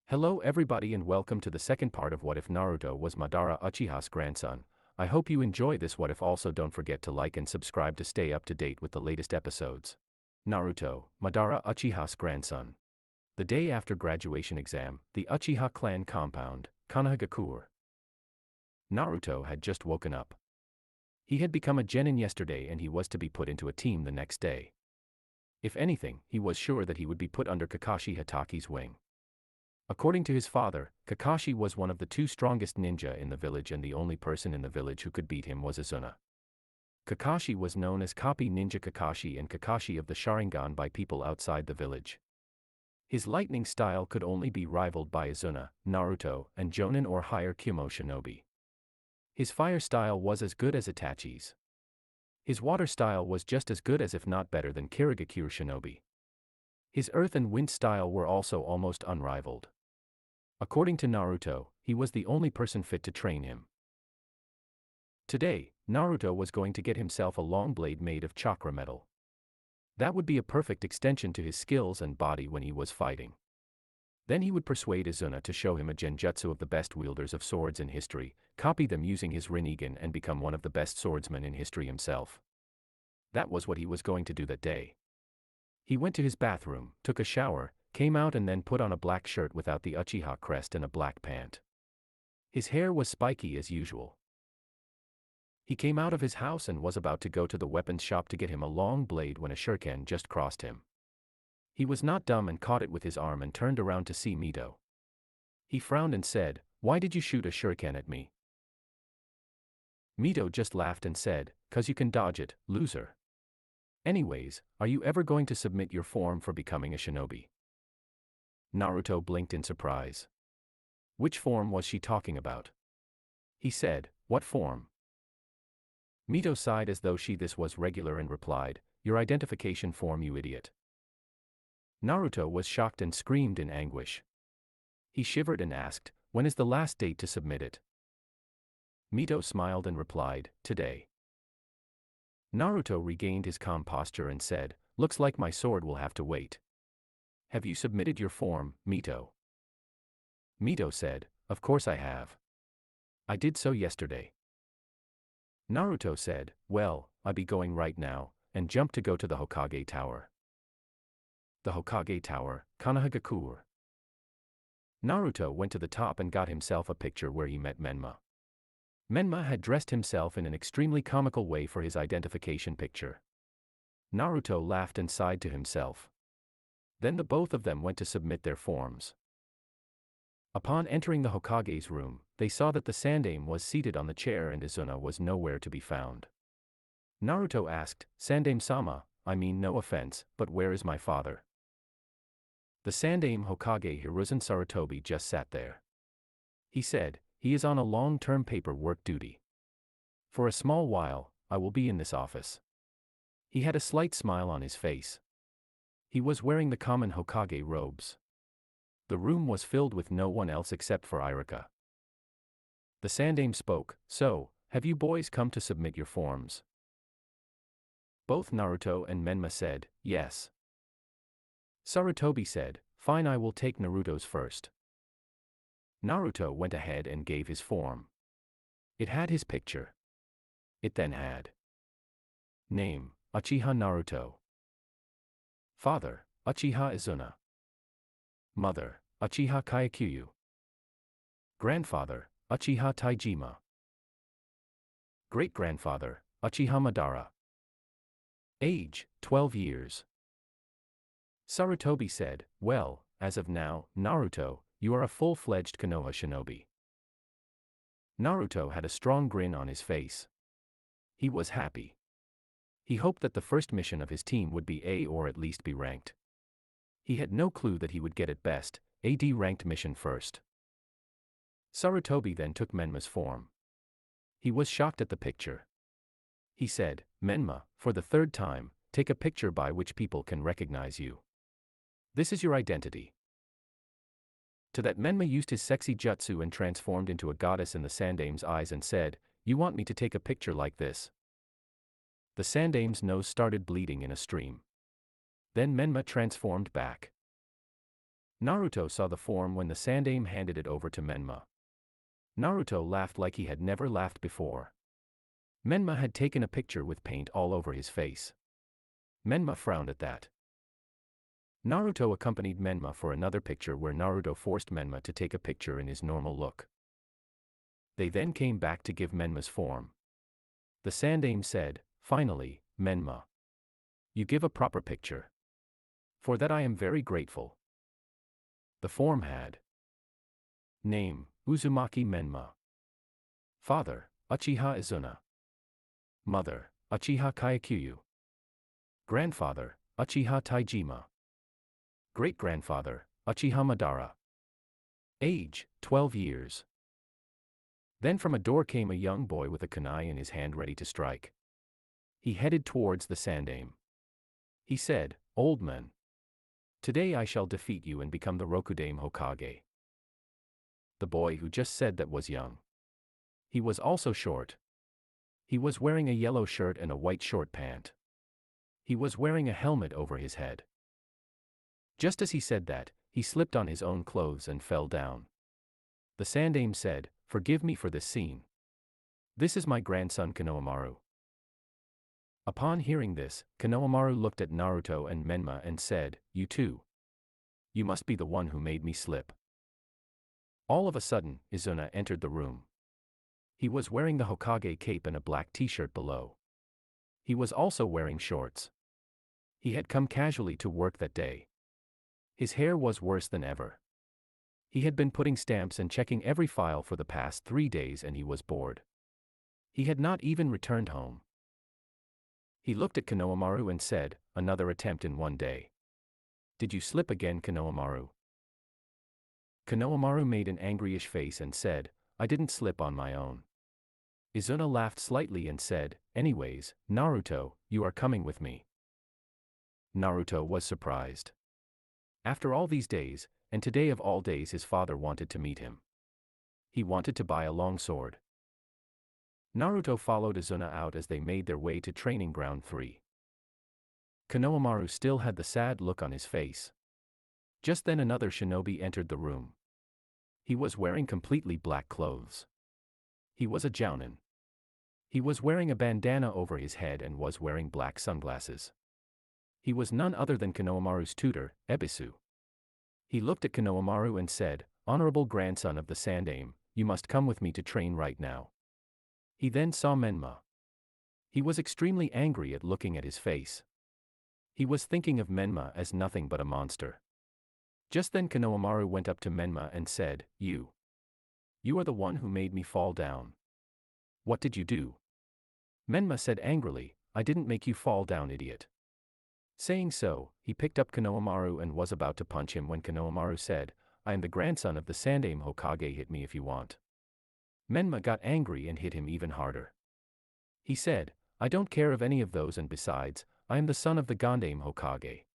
Hello everybody and welcome to the second part of What If Naruto was Madara Uchiha's grandson. I hope you enjoy this what if. Also don't forget to like and subscribe to stay up to date with the latest episodes. Naruto, Madara Uchiha's grandson. The day after graduation exam, the Uchiha clan compound, Konohagakure. Naruto had just woken up. He had become a genin yesterday and he was to be put into a team the next day. If anything, he was sure that he would be put under Kakashi Hataki's wing. According to his father, Kakashi was one of the two strongest ninja in the village and the only person in the village who could beat him was Izuna. Kakashi was known as Copy Ninja Kakashi and Kakashi of the Sharingan by people outside the village. His lightning style could only be rivaled by Izuna, Naruto, and Jonin or higher Kyumo shinobi. His fire style was as good as Itachi's. His water style was just as good as if not better than Kirigakure shinobi. His earth and wind style were also almost unrivaled. According to Naruto, he was the only person fit to train him. Today, Naruto was going to get himself a long blade made of chakra metal. That would be a perfect extension to his skills and body when he was fighting. Then he would persuade Izuna to show him a genjutsu of the best wielders of swords in history, copy them using his Rinnegan and become one of the best swordsmen in history himself. That was what he was going to do that day. He went to his bathroom, took a shower, came out and then put on a black shirt without the Uchiha crest and a black pant. His hair was spiky as usual. He came out of his house and was about to go to the weapons shop to get him a long blade when a shuriken just crossed him. He was not dumb and caught it with his arm and turned around to see Mito. He frowned and said, "Why did you shoot a shuriken at me?" Mito just laughed and said, "'Cause you can dodge it, loser. Anyways, are you ever going to submit your form for becoming a shinobi?" Naruto blinked in surprise. Which form was she talking about? He said, "What form?" Mito sighed as though this was regular and replied, "Your identification form, you idiot." Naruto was shocked and screamed in anguish. He shivered and asked, "When is the last date to submit it?" Mito smiled and replied, "Today." Naruto regained his calm posture and said, "Looks like my sword will have to wait. Have you submitted your form, Mito?" Mito said, "Of course I have. I did so yesterday." Naruto said, "Well, I be going right now," and jumped to go to the Hokage Tower. The Hokage Tower, Konohagakure. Naruto went to the top and got himself a picture where he met Menma. Menma had dressed himself in an extremely comical way for his identification picture. Naruto laughed and sighed to himself. Then the both of them went to submit their forms. Upon entering the Hokage's room, they saw that the Sandaime was seated on the chair and Izuna was nowhere to be found. Naruto asked, "Sandaime-sama, I mean no offense, but where is my father?" The Sandaime Hokage Hiruzen Sarutobi just sat there. He said, "He is on a long-term paperwork duty. For a small while, I will be in this office." He had a slight smile on his face. He was wearing the common Hokage robes. The room was filled with no one else except for Irika. The Sandaime spoke, "So, have you boys come to submit your forms?" Both Naruto and Menma said, "Yes." Sarutobi said, "Fine, I will take Naruto's first." Naruto went ahead and gave his form. It had his picture. It then had name, Uchiha Naruto. Father, Uchiha Izuna. Mother, Uchiha Kayakyu. Grandfather, Uchiha Taijima. Great-grandfather, Uchiha Madara. Age, 12 years. Sarutobi said, "Well, as of now, Naruto, you are a full-fledged Konoha shinobi." Naruto had a strong grin on his face. He was happy. He hoped that the first mission of his team would be A or at least be ranked. He had no clue that he would get at best, AD ranked mission first. Sarutobi then took Menma's form. He was shocked at the picture. He said, "Menma, for the third time, take a picture by which people can recognize you. This is your identity." To that Menma used his sexy jutsu and transformed into a goddess in the Sandaime's eyes and said, "You want me to take a picture like this?" The Sandaime's nose started bleeding in a stream. Then Menma transformed back. Naruto saw the form when the Sandaime handed it over to Menma. Naruto laughed like he had never laughed before. Menma had taken a picture with paint all over his face. Menma frowned at that. Naruto accompanied Menma for another picture where Naruto forced Menma to take a picture in his normal look. They then came back to give Menma's form. The Sandaime said, "Finally, Menma. You give a proper picture. For that I am very grateful." The form had name, Uzumaki Menma. Father, Uchiha Izuna. Mother, Uchiha Kyakuyu. Grandfather, Uchiha Taijima. Great-grandfather, Uchiha Madara. Age, 12 years. Then from a door came a young boy with a kunai in his hand ready to strike. He headed towards the Sandaime. He said, "Old man. Today I shall defeat you and become the Rokudame Hokage." The boy who just said that was young. He was also short. He was wearing a yellow shirt and a white short pant. He was wearing a helmet over his head. Just as he said that, he slipped on his own clothes and fell down. The Sandaime said, "Forgive me for this scene. This is my grandson Konohamaru." Upon hearing this, Konohamaru looked at Naruto and Menma and said, "You too. You must be the one who made me slip." All of a sudden, Izuna entered the room. He was wearing the Hokage cape and a black t-shirt below. He was also wearing shorts. He had come casually to work that day. His hair was worse than ever. He had been putting stamps and checking every file for the past 3 days and he was bored. He had not even returned home. He looked at Konohamaru and said, "Another attempt in one day. Did you slip again, Konohamaru?" Konohamaru made an angryish face and said, "I didn't slip on my own." Izuna laughed slightly and said, "Anyways, Naruto, you are coming with me." Naruto was surprised. After all these days, and today of all days his father wanted to meet him. He wanted to buy a long sword. Naruto followed Izuna out as they made their way to Training Ground 3. Konohamaru still had the sad look on his face. Just then another shinobi entered the room. He was wearing completely black clothes. He was a jounin. He was wearing a bandana over his head and was wearing black sunglasses. He was none other than Konohamaru's tutor, Ebisu. He looked at Konohamaru and said, "Honorable grandson of the Sandaime, you must come with me to train right now." He then saw Menma. He was extremely angry at looking at his face. He was thinking of Menma as nothing but a monster. Just then Konohamaru went up to Menma and said, You are the one who made me fall down. What did you do?" Menma said angrily, "I didn't make you fall down, idiot." Saying so, he picked up Konohamaru and was about to punch him when Konohamaru said, "I am the grandson of the Sandaime Hokage, hit me if you want." Menma got angry and hit him even harder. He said, "I don't care of any of those and besides, I am the son of the Gandaime Hokage."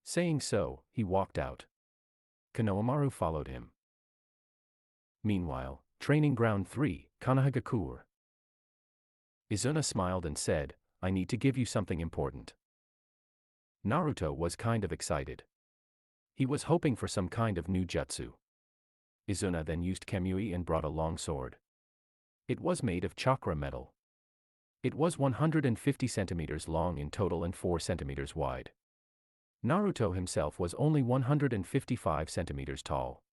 Saying so, he walked out. Konohamaru followed him. Meanwhile, Training Ground 3, Konohagakure. Izuna smiled and said, "I need to give you something important." Naruto was kind of excited. He was hoping for some kind of new jutsu. Izuna then used Kemui and brought a long sword. It was made of chakra metal. It was 150 centimeters long in total and 4 centimeters wide. Naruto himself was only 155 centimeters tall.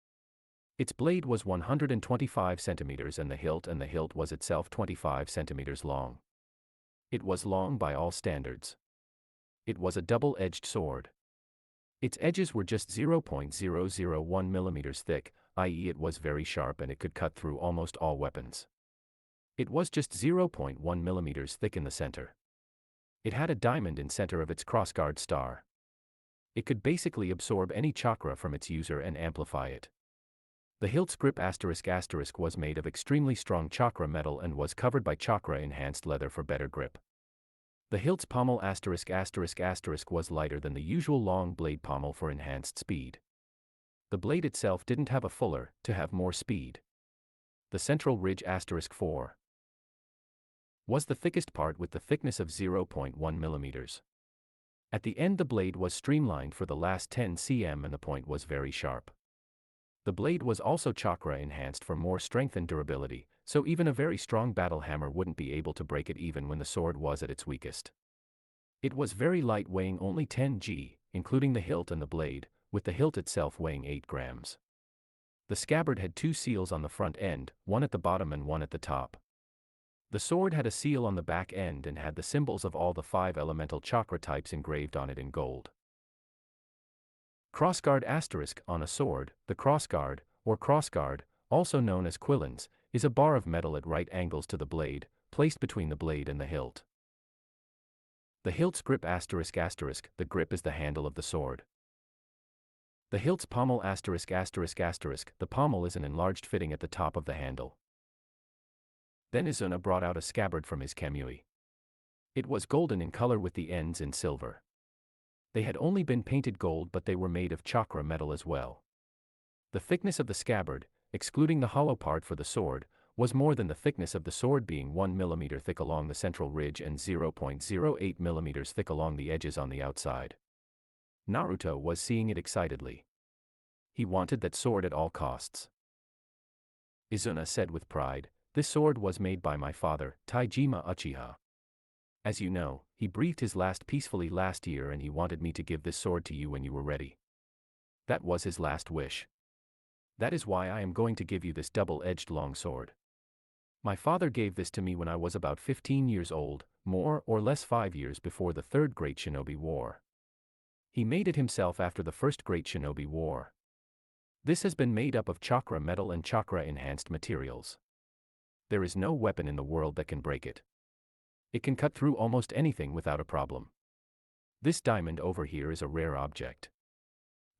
Its blade was 125 centimeters and the hilt was itself 25 centimeters long. It was long by all standards. It was a double-edged sword. Its edges were just 0.001 millimeters thick, i.e. it was very sharp and it could cut through almost all weapons. It was just 0.1 millimeters thick in the center. It had a diamond in center of its crossguard star. It could basically absorb any chakra from its user and amplify it. The hilt's grip ** was made of extremely strong chakra metal and was covered by chakra-enhanced leather for better grip. The hilt's pommel ** was lighter than the usual long blade pommel for enhanced speed. The blade itself didn't have a fuller, to have more speed. The central ridge *4 was the thickest part with the thickness of 0.1 millimeters. At the end the blade was streamlined for the last 10 cm and the point was very sharp. The blade was also chakra enhanced for more strength and durability, so even a very strong battle hammer wouldn't be able to break it even when the sword was at its weakest. It was very light, weighing only 10 g, including the hilt and the blade, with the hilt itself weighing 8 grams. The scabbard had 2 seals on the front end, one at the bottom and one at the top. The sword had a seal on the back end and had the symbols of all the 5 elemental chakra types engraved on it in gold. Crossguard asterisk on a sword. The crossguard, or crossguard, also known as quillons, is a bar of metal at right angles to the blade, placed between the blade and the hilt. The hilt's grip asterisk asterisk. The grip is the handle of the sword. The hilt's pommel asterisk asterisk asterisk. The pommel is an enlarged fitting at the top of the handle. Then Izuna brought out a scabbard from his kamui. It was golden in color with the ends in silver. They had only been painted gold, but they were made of chakra metal as well. The thickness of the scabbard, excluding the hollow part for the sword, was more than the thickness of the sword, being 1 mm thick along the central ridge and 0.08 mm thick along the edges on the outside. Naruto was seeing it excitedly. He wanted that sword at all costs. Izuna said with pride, "This sword was made by my father, Taijima Uchiha. As you know, he breathed his last peacefully last year and he wanted me to give this sword to you when you were ready. That was his last wish. That is why I am going to give you this double-edged long sword. My father gave this to me when I was about 15 years old, more or less 5 years before the Third Great Shinobi War. He made it himself after the First Great Shinobi War. This has been made up of chakra metal and chakra-enhanced materials. There is no weapon in the world that can break it. It can cut through almost anything without a problem. This diamond over here is a rare object.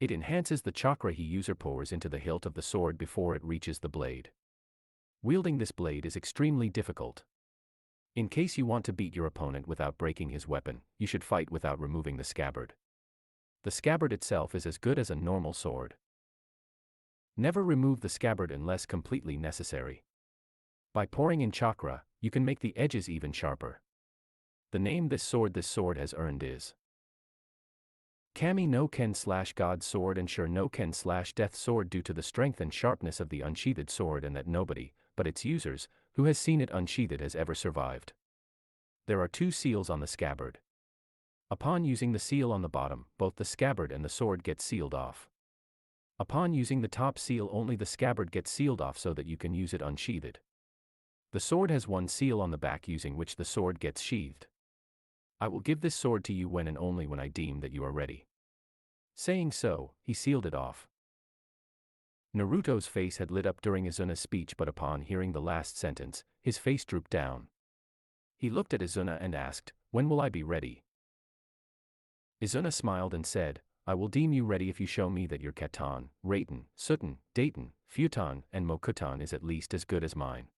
It enhances the chakra he user pours into the hilt of the sword before it reaches the blade. Wielding this blade is extremely difficult. In case you want to beat your opponent without breaking his weapon, you should fight without removing the scabbard. The scabbard itself is as good as a normal sword. Never remove the scabbard unless completely necessary. By pouring in chakra, you can make the edges even sharper. The name this sword has earned is Kami no Ken / God Sword and Shur no Ken / Death Sword, due to the strength and sharpness of the unsheathed sword, and that nobody, but its users, who has seen it unsheathed has ever survived. There are 2 seals on the scabbard. Upon using the seal on the bottom, both the scabbard and the sword get sealed off. Upon using the top seal, only the scabbard gets sealed off so that you can use it unsheathed. The sword has 1 seal on the back using which the sword gets sheathed. I will give this sword to you when and only when I deem that you are ready. Saying so, he sealed it off. Naruto's face had lit up during Izuna's speech, but upon hearing the last sentence, his face drooped down. He looked at Izuna and asked, "When will I be ready?" Izuna smiled and said, "I will deem you ready if you show me that your katan, raten, suten, daten, futon, and mokutan is at least as good as mine."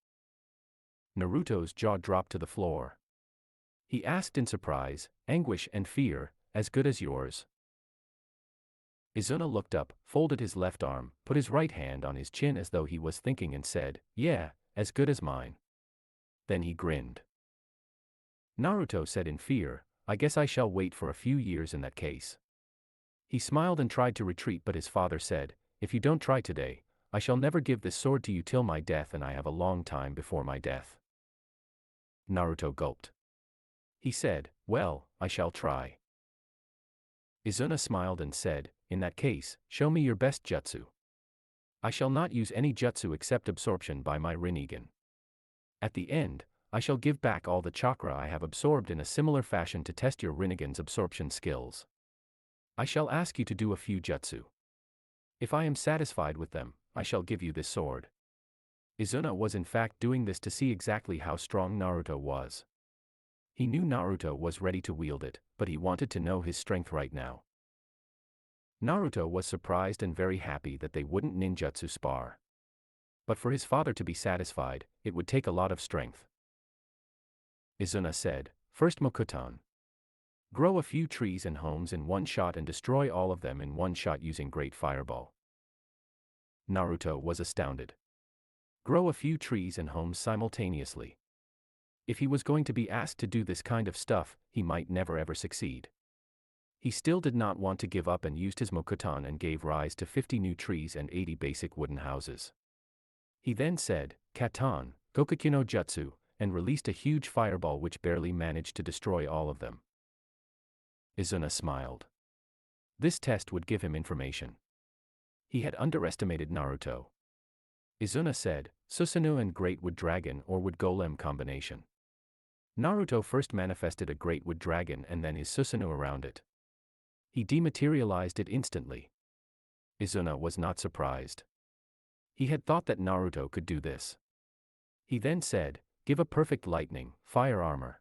Naruto's jaw dropped to the floor. He asked in surprise, anguish and fear, "As good as yours?" Izuna looked up, folded his left arm, put his right hand on his chin as though he was thinking and said, "Yeah, as good as mine." Then he grinned. Naruto said in fear, "I guess I shall wait for a few years in that case." He smiled and tried to retreat, but his father said, "If you don't try today, I shall never give this sword to you till my death, and I have a long time before my death." Naruto gulped. He said, "Well, I shall try." Izuna smiled and said, "In that case, show me your best jutsu." "I shall not use any jutsu except absorption by my Rinnegan. At the end, I shall give back all the chakra I have absorbed in a similar fashion to test your Rinnegan's absorption skills. I shall ask you to do a few jutsu. If I am satisfied with them, I shall give you this sword." Izuna was in fact doing this to see exactly how strong Naruto was. He knew Naruto was ready to wield it, but he wanted to know his strength right now. Naruto was surprised and very happy that they wouldn't ninjutsu spar. But for his father to be satisfied, it would take a lot of strength. Izuna said, "First Mokutan. Grow a few trees and homes in one shot and destroy all of them in one shot using Great Fireball." Naruto was astounded. Grow a few trees and homes simultaneously. If he was going to be asked to do this kind of stuff, he might never ever succeed. He still did not want to give up and used his Mokutan and gave rise to 50 new trees and 80 basic wooden houses. He then said, Katan, Gokaku no Jutsu, and released a huge fireball which barely managed to destroy all of them. Izuna smiled. This test would give him information. He had underestimated Naruto. Izuna said, Susanoo and Great Wood Dragon or Wood Golem combination. Naruto first manifested a Great Wood Dragon and then his Susanoo around it. He dematerialized it instantly. Izuna was not surprised. He had thought that Naruto could do this. He then said, give a perfect lightning, fire armor.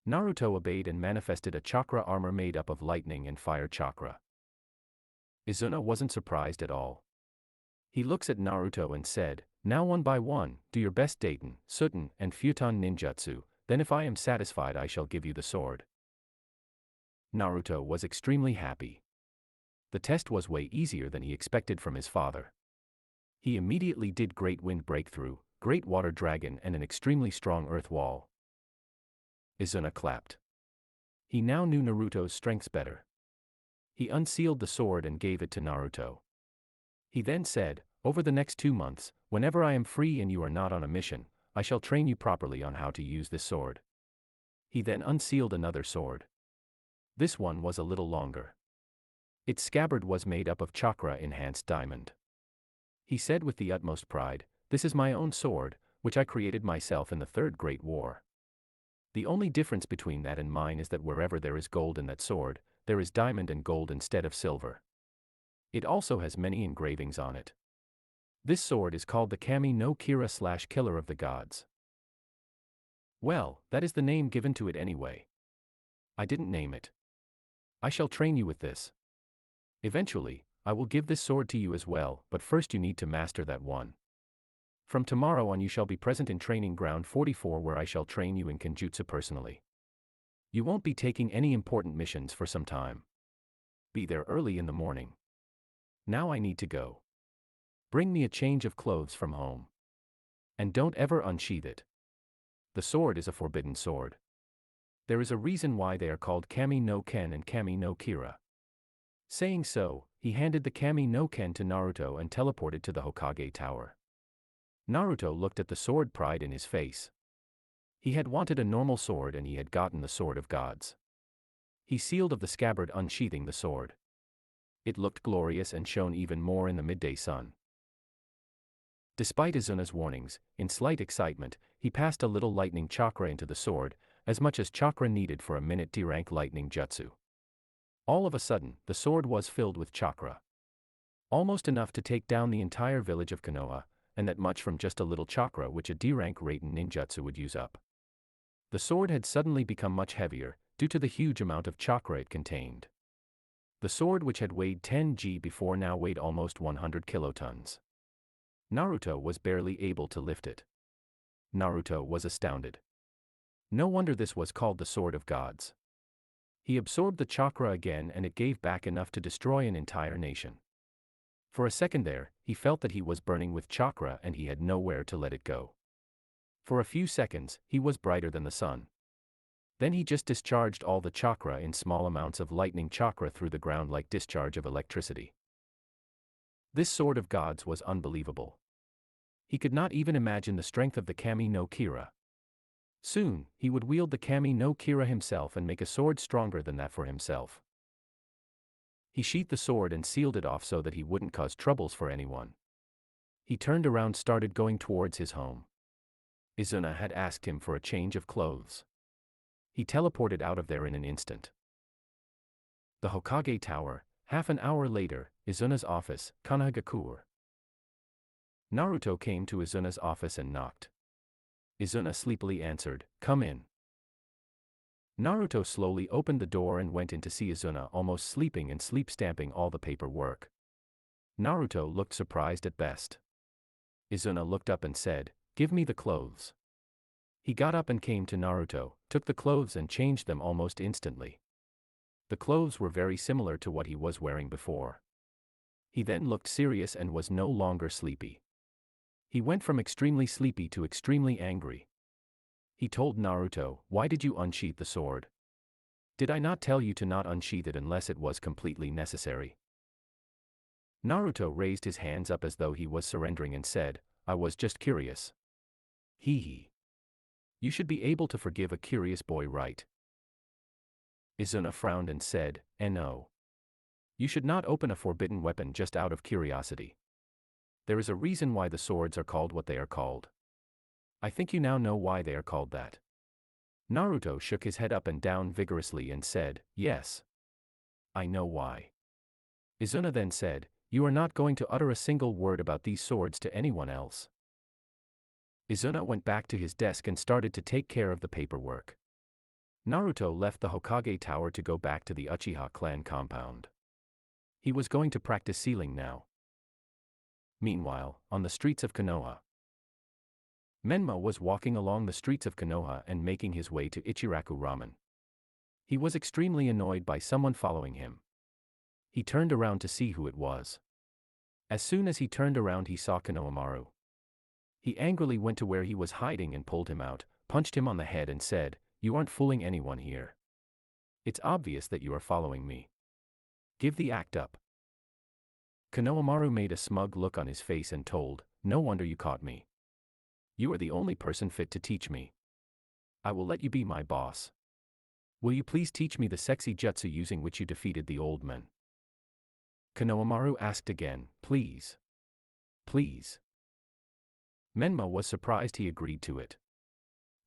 Naruto obeyed and manifested a chakra armor made up of lightning and fire chakra. Izuna wasn't surprised at all. He looks at Naruto and said, now one by one, do your best Daiten, Suten, and Futon ninjutsu, then if I am satisfied I shall give you the sword. Naruto was extremely happy. The test was way easier than he expected from his father. He immediately did Great Wind Breakthrough, Great Water Dragon and an extremely strong Earth Wall. Izuna clapped. He now knew Naruto's strengths better. He unsealed the sword and gave it to Naruto. He then said, over the next 2 months, whenever I am free and you are not on a mission, I shall train you properly on how to use this sword. He then unsealed another sword. This one was a little longer. Its scabbard was made up of chakra-enhanced diamond. He said with the utmost pride, this is my own sword, which I created myself in the Third Great War. The only difference between that and mine is that wherever there is gold in that sword, there is diamond and gold instead of silver. It also has many engravings on it. This sword is called the Kami no Kira / Killer of the Gods. Well, that is the name given to it anyway. I didn't name it. I shall train you with this. Eventually, I will give this sword to you as well, but first you need to master that one. From tomorrow on you shall be present in Training Ground 44 where I shall train you in Kenjutsu personally. You won't be taking any important missions for some time. Be there early in the morning. Now I need to go. Bring me a change of clothes from home. And don't ever unsheath it. The sword is a forbidden sword. There is a reason why they are called Kami no Ken and Kami no Kira. Saying so, he handed the Kami no Ken to Naruto and teleported to the Hokage Tower. Naruto looked at the sword, pride in his face. He had wanted a normal sword and he had gotten the Sword of Gods. He sealed of the scabbard unsheathing the sword. It looked glorious and shone even more in the midday sun. Despite Izuna's warnings, in slight excitement, he passed a little lightning chakra into the sword, as much as chakra needed for a minute D-rank lightning jutsu. All of a sudden, the sword was filled with chakra. Almost enough to take down the entire village of Konoha, and that much from just a little chakra which a D-rank Raiden ninjutsu would use up. The sword had suddenly become much heavier, due to the huge amount of chakra it contained. The sword which had weighed 10 g before now weighed almost 100 kilotons. Naruto was barely able to lift it. Naruto was astounded. No wonder this was called the Sword of Gods. He absorbed the chakra again and it gave back enough to destroy an entire nation. For a second there, he felt that he was burning with chakra and he had nowhere to let it go. For a few seconds, he was brighter than the sun. Then he just discharged all the chakra in small amounts of lightning chakra through the ground like discharge of electricity. This Sword of Gods was unbelievable. He could not even imagine the strength of the Kami no Kira. Soon, he would wield the Kami no Kira himself and make a sword stronger than that for himself. He sheathed the sword and sealed it off so that he wouldn't cause troubles for anyone. He turned around, started going towards his home. Izuna had asked him for a change of clothes. He teleported out of there in an instant. The Hokage Tower, half an hour later, Izuna's office, Konohagakure. Naruto came to Izuna's office and knocked. Izuna sleepily answered, "Come in." Naruto slowly opened the door and went in to see Izuna almost sleeping and sleep-stamping all the paperwork. Naruto looked surprised at best. Izuna looked up and said, "Give me the clothes." He got up and came to Naruto, took the clothes and changed them almost instantly. The clothes were very similar to what he was wearing before. He then looked serious and was no longer sleepy. He went from extremely sleepy to extremely angry. He told Naruto, "Why did you unsheath the sword?" Did I not tell you to not unsheath it unless it was completely necessary? Naruto raised his hands up as though he was surrendering and said, I was just curious. Hee. You should be able to forgive a curious boy, right? Izuna frowned and said, no. You should not open a forbidden weapon just out of curiosity. There is a reason why the swords are called what they are called. I think you now know why they are called that. Naruto shook his head up and down vigorously and said, yes. I know why. Izuna then said, you are not going to utter a single word about these swords to anyone else. Izuna went back to his desk and started to take care of the paperwork. Naruto left the Hokage Tower to go back to the Uchiha clan compound. He was going to practice sealing now. Meanwhile, on the streets of Konoha, Menma was walking along the streets of Konoha and making his way to Ichiraku Ramen. He was extremely annoyed by someone following him. He turned around to see who it was. As soon as he turned around, he saw Konohamaru. He angrily went to where he was hiding and pulled him out, punched him on the head and said, you aren't fooling anyone here. It's obvious that you are following me. Give the act up. Konohamaru made a smug look on his face and told, no wonder you caught me. You are the only person fit to teach me. I will let you be my boss. Will you please teach me the sexy jutsu using which you defeated the old men? Konohamaru asked again, please. Please. Menma was surprised he agreed to it.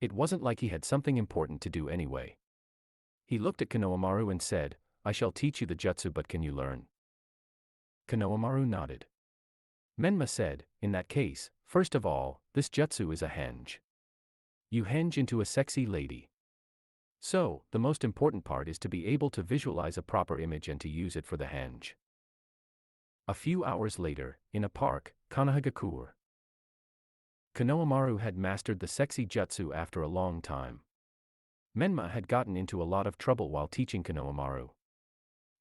It wasn't like he had something important to do anyway. He looked at Konohamaru and said, I shall teach you the jutsu, but can you learn? Konohamaru nodded. Menma said, in that case, first of all, this jutsu is a henge. You henge into a sexy lady. So, the most important part is to be able to visualize a proper image and to use it for the henge. A few hours later, in a park, Konohagakure. Konohamaru had mastered the sexy jutsu after a long time. Menma had gotten into a lot of trouble while teaching Konohamaru.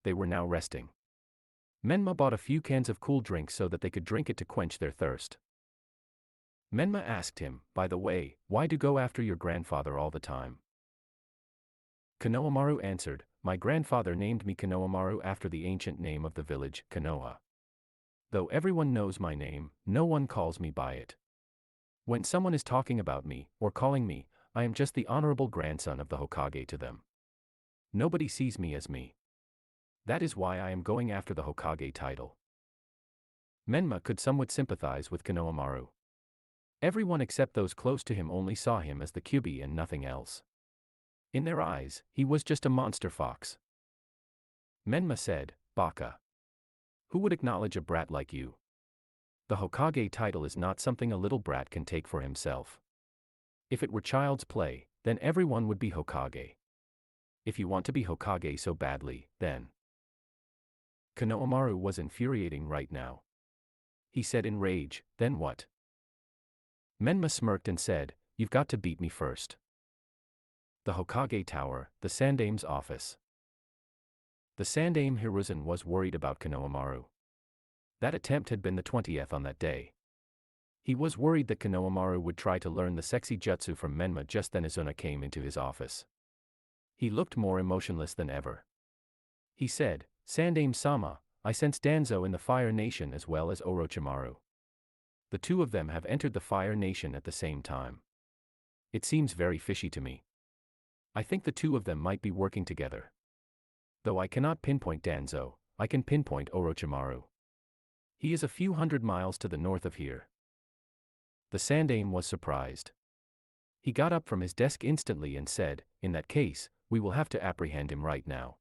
They were now resting. Menma bought a few cans of cool drinks so that they could drink it to quench their thirst. Menma asked him, by the way, why do you go after your grandfather all the time? Konohamaru answered, my grandfather named me Konohamaru after the ancient name of the village, Konoha. Though everyone knows my name, no one calls me by it. When someone is talking about me, or calling me, I am just the honorable grandson of the Hokage to them. Nobody sees me as me. That is why I am going after the Hokage title. Menma could somewhat sympathize with Konohamaru. Everyone except those close to him only saw him as the Kyuubi and nothing else. In their eyes, he was just a monster fox. Menma said, Baka. Who would acknowledge a brat like you? The Hokage title is not something a little brat can take for himself. If it were child's play, then everyone would be Hokage. If you want to be Hokage so badly, then. Konohamaru was infuriating right now. He said in rage, then what? Menma smirked and said, you've got to beat me first. The Hokage Tower, the Sandame's office. The Sandame Hiruzen was worried about Konohamaru. That attempt had been the 20th on that day. He was worried that Konohamaru would try to learn the sexy jutsu from Menma. Just then Izuna came into his office. He looked more emotionless than ever. He said, Sandame-sama, I sense Danzo in the Fire Nation as well as Orochimaru. The two of them have entered the Fire Nation at the same time. It seems very fishy to me. I think the two of them might be working together. Though I cannot pinpoint Danzo, I can pinpoint Orochimaru. He is a few hundred miles to the north of here. The Sandame was surprised. He got up from his desk instantly and said, in that case, we will have to apprehend him right now.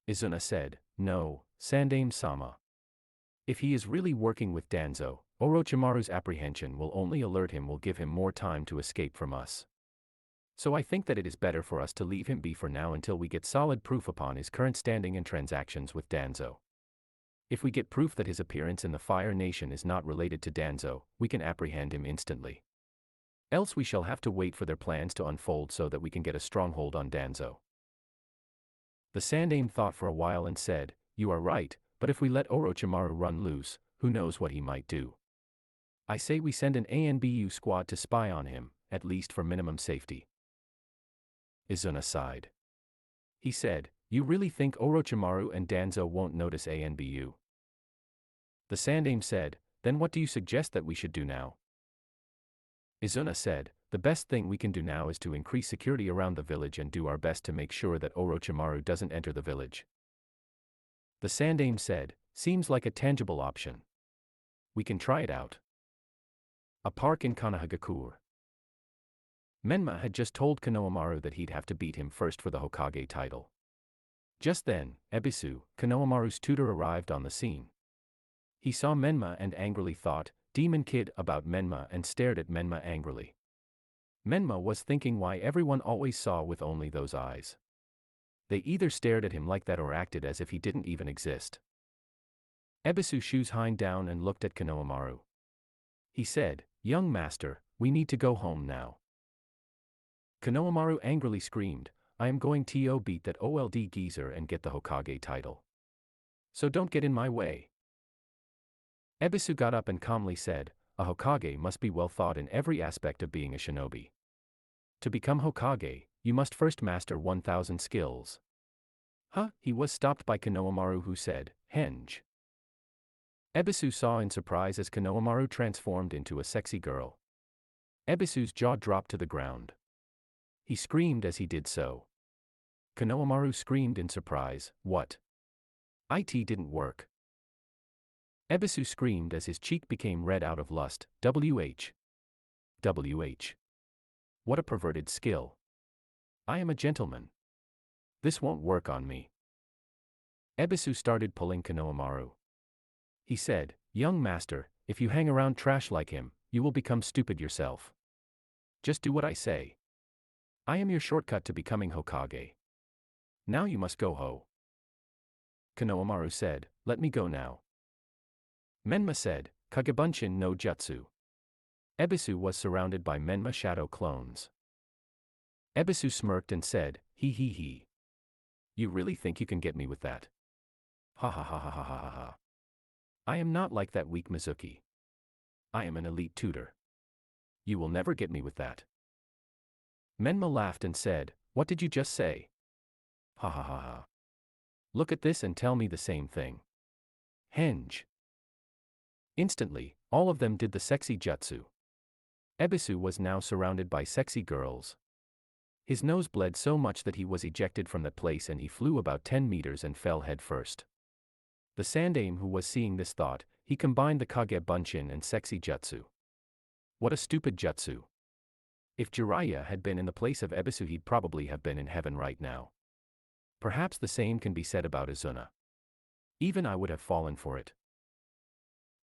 Izuna said, no, Sandame-sama. If he is really working with Danzo, Orochimaru's apprehension will only alert him, will give him more time to escape from us. So I think that it is better for us to leave him be for now until we get solid proof upon his current standing and transactions with Danzo. If we get proof that his appearance in the Fire Nation is not related to Danzo, we can apprehend him instantly. Else we shall have to wait for their plans to unfold so that we can get a stronghold on Danzo. The Sandame thought for a while and said, you are right, but if we let Orochimaru run loose, who knows what he might do. I say we send an ANBU squad to spy on him, at least for minimum safety. Izuna sighed. He said, "You really think Orochimaru and Danzo won't notice ANBU?" The Sandaime said, "Then what do you suggest that we should do now?" Izuna said, "The best thing we can do now is to increase security around the village and do our best to make sure that Orochimaru doesn't enter the village." The Sandaime said, "Seems like a tangible option. We can try it out." A park in Konohagakure. Menma had just told Konohamaru that he'd have to beat him first for the Hokage title. Just then, Ebisu, Konohamaru's tutor, arrived on the scene. He saw Menma and angrily thought, "Demon Kid," about Menma and stared at Menma angrily. Menma was thinking why everyone always saw with only those eyes. They either stared at him like that or acted as if he didn't even exist. Ebisu shoes hind down and looked at Konohamaru. He said, "Young master, we need to go home now." Konohamaru angrily screamed, "I am going to beat that old geezer and get the Hokage title. So don't get in my way." Ebisu got up and calmly said, "A Hokage must be well thought in every aspect of being a shinobi. To become Hokage, you must first master 1,000 skills." Huh? He was stopped by Konohamaru, who said, "Henge." Ebisu saw in surprise as Konohamaru transformed into a sexy girl. Ebisu's jaw dropped to the ground. He screamed as he did so. Konohamaru screamed in surprise, "What? It didn't work." Ebisu screamed as his cheek became red out of lust, "WH. WH. What a perverted skill. I am a gentleman. This won't work on me." Ebisu started pulling Konohamaru. He said, "Young master, if you hang around trash like him, you will become stupid yourself. Just do what I say. I am your shortcut to becoming Hokage. Now you must go ho." Konohamaru said, "Let me go now." Menma said, "Kagebunshin no Jutsu." Ebisu was surrounded by Menma shadow clones. Ebisu smirked and said, "He he he. You really think you can get me with that? Ha ha ha ha ha ha ha ha. I am not like that weak Mizuki. I am an elite tutor. You will never get me with that." Menma laughed and said, "What did you just say? Ha ha ha ha. Look at this and tell me the same thing. Henge." Instantly, all of them did the sexy jutsu. Ebisu was now surrounded by sexy girls. His nose bled so much that he was ejected from that place and he flew about 10 meters and fell head first. The Sandaime, who was seeing this, thought, he combined the Kage Bunshin and sexy jutsu. What a stupid jutsu. If Jiraiya had been in the place of Ebisu, he'd probably have been in heaven right now. Perhaps the same can be said about Izuna. Even I would have fallen for it.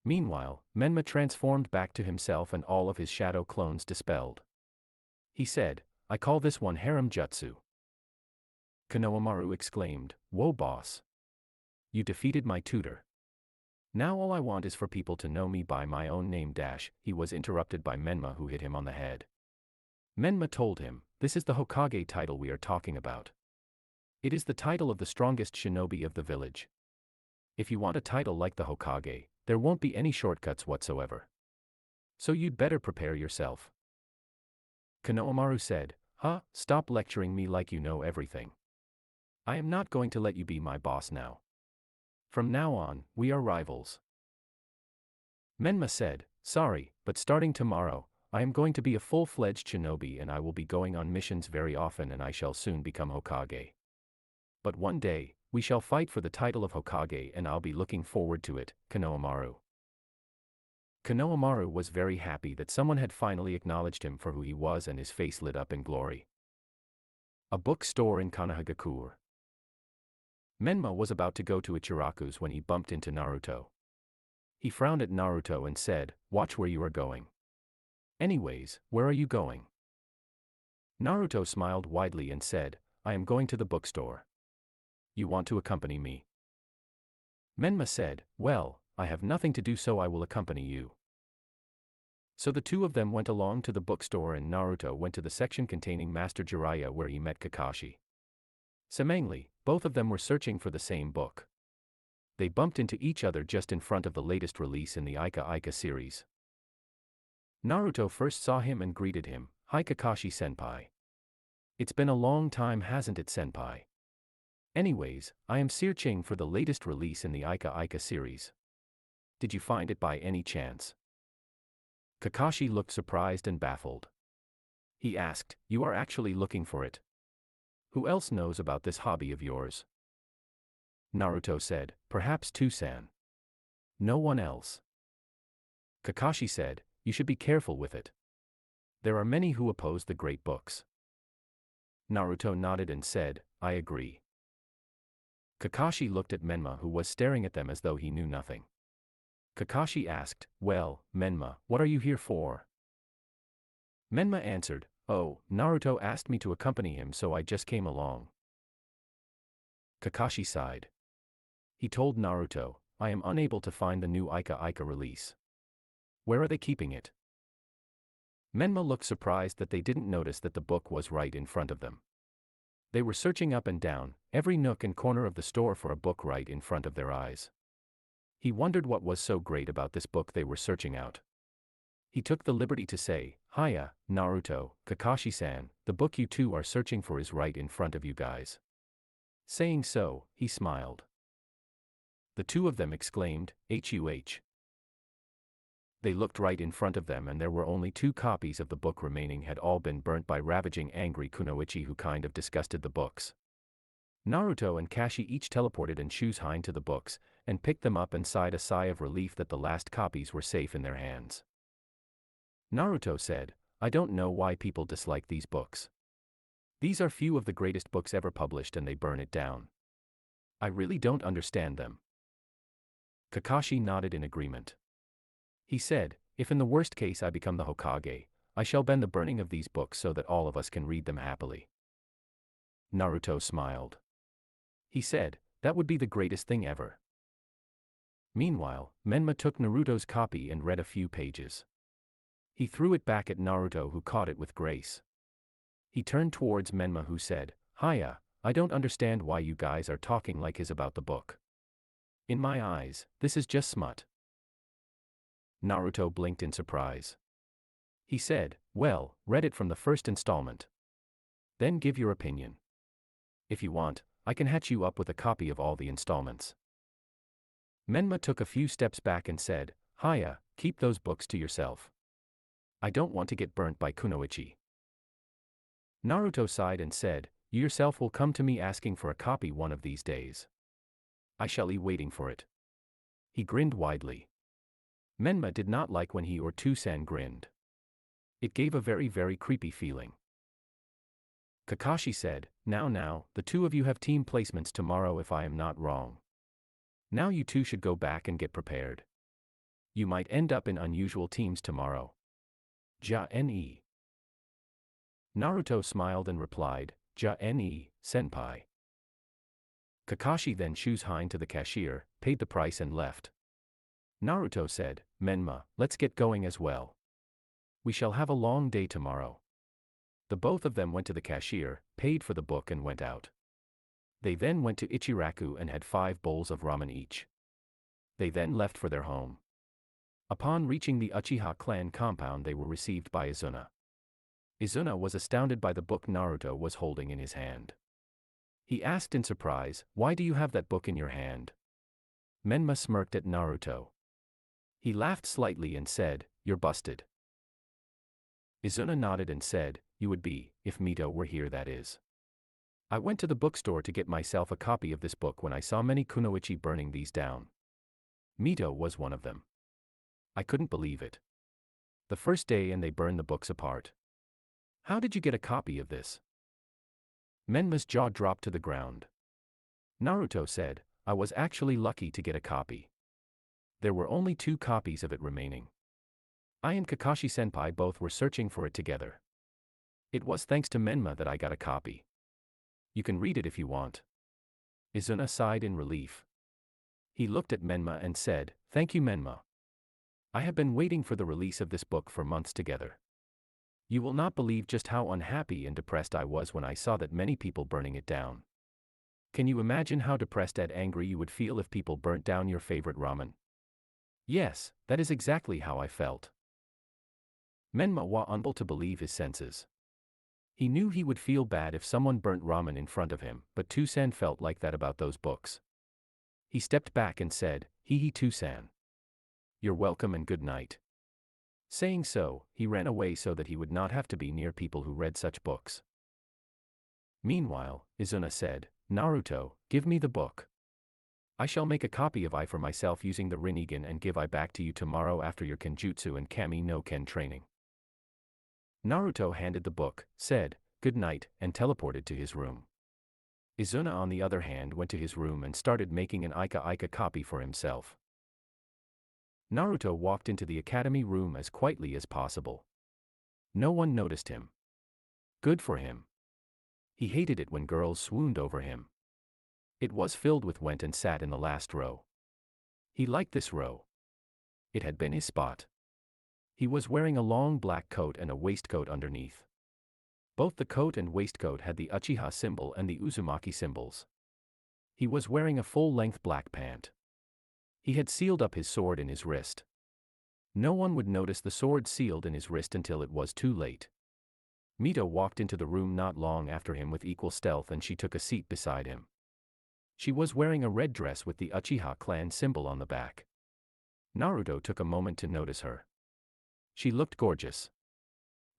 Meanwhile, Menma transformed back to himself and all of his shadow clones dispelled. He said, "I call this one harem jutsu." Konohamaru exclaimed, "Whoa boss. You defeated my tutor. Now all I want is for people to know me by my own name dash." He was interrupted by Menma, who hit him on the head. Menma told him, "This is the Hokage title we are talking about. It is the title of the strongest shinobi of the village. If you want a title like the Hokage, there won't be any shortcuts whatsoever. So you'd better prepare yourself." Konohamaru said, "Huh, stop lecturing me like you know everything. I am not going to let you be my boss now. From now on, we are rivals." Menma said, "Sorry, but starting tomorrow, I am going to be a full-fledged shinobi and I will be going on missions very often and I shall soon become Hokage. But one day, we shall fight for the title of Hokage and I'll be looking forward to it, Konohamaru." Konohamaru was very happy that someone had finally acknowledged him for who he was and his face lit up in glory. A bookstore in Konohagakure. Menma was about to go to Ichiraku's when he bumped into Naruto. He frowned at Naruto and said, "Watch where you are going." "Anyways, where are you going?" Naruto smiled widely and said, "I am going to the bookstore. You want to accompany me?" Menma said, "Well, I have nothing to do so I will accompany you." So the two of them went along to the bookstore and Naruto went to the section containing Master Jiraiya where he met Kakashi. Seemingly, both of them were searching for the same book. They bumped into each other just in front of the latest release in the Ika Ika series. Naruto first saw him and greeted him, "Hi Kakashi senpai. It's been a long time, hasn't it senpai?" Anyways, I am searching for the latest release in the Ika Ika series. Did you find it by any chance? Kakashi looked surprised and baffled. He asked, "You are actually looking for it? Who else knows about this hobby of yours?" Naruto said, "Perhaps Tusan." "No one else." Kakashi said, "You should be careful with it. There are many who oppose the great books." Naruto nodded and said, "I agree." Kakashi looked at Menma, who was staring at them as though he knew nothing. Kakashi asked, "Well, Menma, what are you here for?" Menma answered, "Oh, Naruto asked me to accompany him, so I just came along." Kakashi sighed. He told Naruto, "I am unable to find the new Ika Ika release. Where are they keeping it?" Menma looked surprised that they didn't notice that the book was right in front of them. They were searching up and down, every nook and corner of the store for a book right in front of their eyes. He wondered what was so great about this book they were searching out. He took the liberty to say, "Hiya, Naruto, Kakashi-san, the book you two are searching for is right in front of you guys." Saying so, he smiled. The two of them exclaimed, "Huh." They looked right in front of them and there were only 2 copies of the book remaining, had all been burnt by ravaging angry Kunoichi, who kind of disgusted the books. Naruto and Kashi each teleported and Shuzhen to the books, and picked them up and sighed a sigh of relief that the last copies were safe in their hands. Naruto said, "I don't know why people dislike these books. These are few of the greatest books ever published and they burn it down. I really don't understand them." Kakashi nodded in agreement. He said, "If in the worst case I become the Hokage, I shall ban the burning of these books so that all of us can read them happily." Naruto smiled. He said, "That would be the greatest thing ever." Meanwhile, Menma took Naruto's copy and read a few pages. He threw it back at Naruto, who caught it with grace. He turned towards Menma, who said, "Hiya, I don't understand why you guys are talking like this about the book. In my eyes, this is just smut." Naruto blinked in surprise. He said, "Well, read it from the first installment. Then give your opinion. If you want, I can hatch you up with a copy of all the installments." Menma took a few steps back and said, "Hiya, keep those books to yourself. I don't want to get burnt by Kunoichi." Naruto sighed and said, "You yourself will come to me asking for a copy one of these days. I shall be waiting for it." He grinned widely. Menma did not like when he or Tusan grinned. It gave a very, very creepy feeling. Kakashi said, Now, the two of you have team placements tomorrow if I am not wrong. Now you two should go back and get prepared. You might end up in unusual teams tomorrow. Ja-ne." Naruto smiled and replied, "Ja-ne, senpai." Kakashi then Shuzhen to the cashier, paid the price and left. Naruto said, "Menma, let's get going as well. We shall have a long day tomorrow." The both of them went to the cashier, paid for the book and went out. They then went to Ichiraku and had 5 bowls of ramen each. They then left for their home. Upon reaching the Uchiha clan compound, they were received by Izuna. Izuna was astounded by the book Naruto was holding in his hand. He asked in surprise, "Why do you have that book in your hand?" Menma smirked at Naruto. He laughed slightly and said, "You're busted." Izuna nodded and said, "You would be, if Mito were here, that is. I went to the bookstore to get myself a copy of this book when I saw many Kunoichi burning these down. Mito was one of them. I couldn't believe it. The first day and they burned the books apart. How did you get a copy of this?" Menma's jaw dropped to the ground. Naruto said, "I was actually lucky to get a copy. There were only 2 copies of it remaining. I and Kakashi-senpai both were searching for it together. It was thanks to Menma that I got a copy. You can read it if you want." Izuna sighed in relief. He looked at Menma and said, "Thank you, Menma. I have been waiting for the release of this book for months together. You will not believe just how unhappy and depressed I was when I saw that many people burning it down. Can you imagine how depressed and angry you would feel if people burnt down your favorite ramen? Yes, that is exactly how I felt." Menma was unable to believe his senses. He knew he would feel bad if someone burnt ramen in front of him, but Tusan felt like that about those books. He stepped back and said, "Hee hee Tusan. You're welcome and good night." Saying so, he ran away so that he would not have to be near people who read such books. Meanwhile, Izuna said, "Naruto, give me the book. I shall make a copy of I for myself using the Rinnegan and give I back to you tomorrow after your Kenjutsu and Kami no Ken training." Naruto handed the book, said, "Good night," and teleported to his room. Izuna on the other hand went to his room and started making an Ika copy for himself. Naruto walked into the academy room as quietly as possible. No one noticed him. Good for him. He hated it when girls swooned over him. It was filled with went and sat in the last row. He liked this row. It had been his spot. He was wearing a long black coat and a waistcoat underneath. Both the coat and waistcoat had the Uchiha symbol and the Uzumaki symbols. He was wearing a full-length black pant. He had sealed up his sword in his wrist. No one would notice the sword sealed in his wrist until it was too late. Mito walked into the room not long after him with equal stealth and she took a seat beside him. She was wearing a red dress with the Uchiha clan symbol on the back. Naruto took a moment to notice her. She looked gorgeous.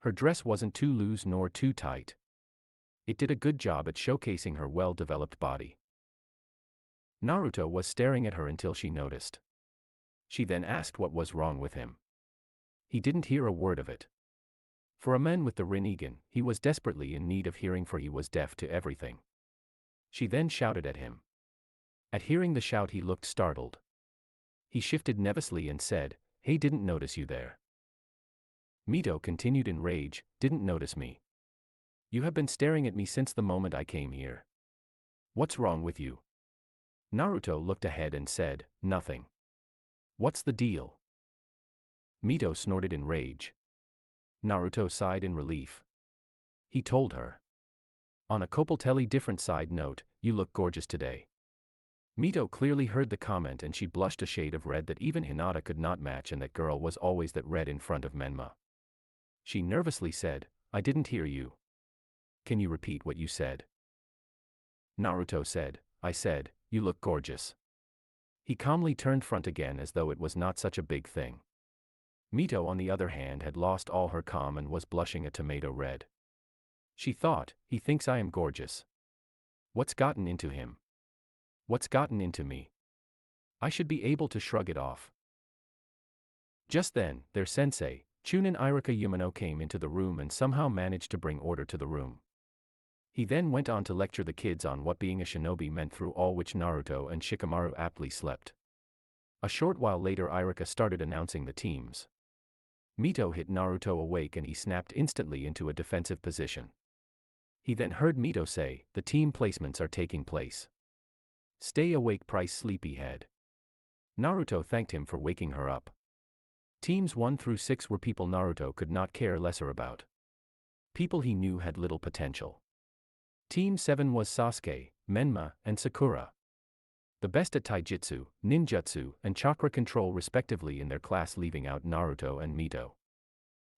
Her dress wasn't too loose nor too tight. It did a good job at showcasing her well-developed body. Naruto was staring at her until she noticed. She then asked what was wrong with him. He didn't hear a word of it. For a man with the Rinnegan, he was desperately in need of hearing for he was deaf to everything. She then shouted at him. At hearing the shout he looked startled. He shifted nervously and said, "Hey, didn't notice you there." Mito continued in rage, "Didn't notice me? You have been staring at me since the moment I came here. What's wrong with you?" Naruto looked ahead and said, "Nothing." "What's the deal?" Mito snorted in rage. Naruto sighed in relief. He told her. On a completely different side note, "You look gorgeous today." Mito clearly heard the comment and she blushed a shade of red that even Hinata could not match, and that girl was always that red in front of Menma. She nervously said, "I didn't hear you. Can you repeat what you said?" Naruto said, "I said, you look gorgeous." He calmly turned front again as though it was not such a big thing. Mito on the other hand had lost all her calm and was blushing a tomato red. She thought, "He thinks I am gorgeous. What's gotten into him? What's gotten into me? I should be able to shrug it off." Just then, their sensei, Chunin Irika Yumano, came into the room and somehow managed to bring order to the room. He then went on to lecture the kids on what being a shinobi meant, through all which Naruto and Shikamaru aptly slept. A short while later Irika started announcing the teams. Mito hit Naruto awake and he snapped instantly into a defensive position. He then heard Mito say, "The team placements are taking place. Stay awake, price sleepyhead." Naruto thanked him for waking her up. Teams 1 through 6 were people Naruto could not care lesser about. People he knew had little potential. Team 7 was Sasuke, Menma, and Sakura. The best at taijutsu, ninjutsu, and chakra control respectively in their class, leaving out Naruto and Mito.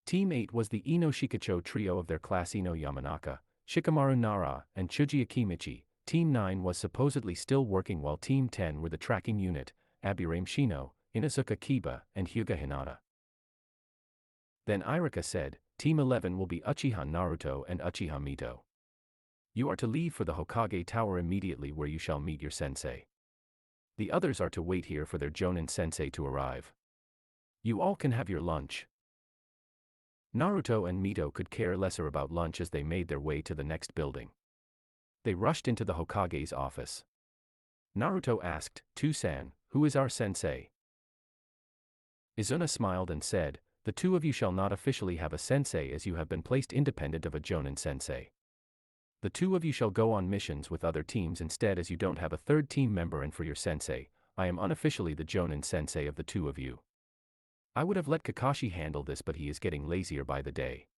Team 8 was the Ino Shikacho trio of their class: Ino Yamanaka, Shikamaru Nara, and Chuji Akimichi. Team 9 was supposedly still working, while Team 10 were the tracking unit, Abirame Shino, Inuzuka Kiba, and Hyuga Hinata. Then Irika said, "Team 11 will be Uchiha Naruto and Uchiha Mito. You are to leave for the Hokage Tower immediately, where you shall meet your sensei. The others are to wait here for their Jonin sensei to arrive. You all can have your lunch." Naruto and Mito could care lesser about lunch as they made their way to the next building. They rushed into the Hokage's office. Naruto asked, "Tusan, who is our sensei?" Izuna smiled and said, "The two of you shall not officially have a sensei, as you have been placed independent of a Jonin sensei. The two of you shall go on missions with other teams instead, as you don't have a third team member, and for your sensei, I am unofficially the Jonin sensei of the two of you. I would have let Kakashi handle this, but he is getting lazier by the day.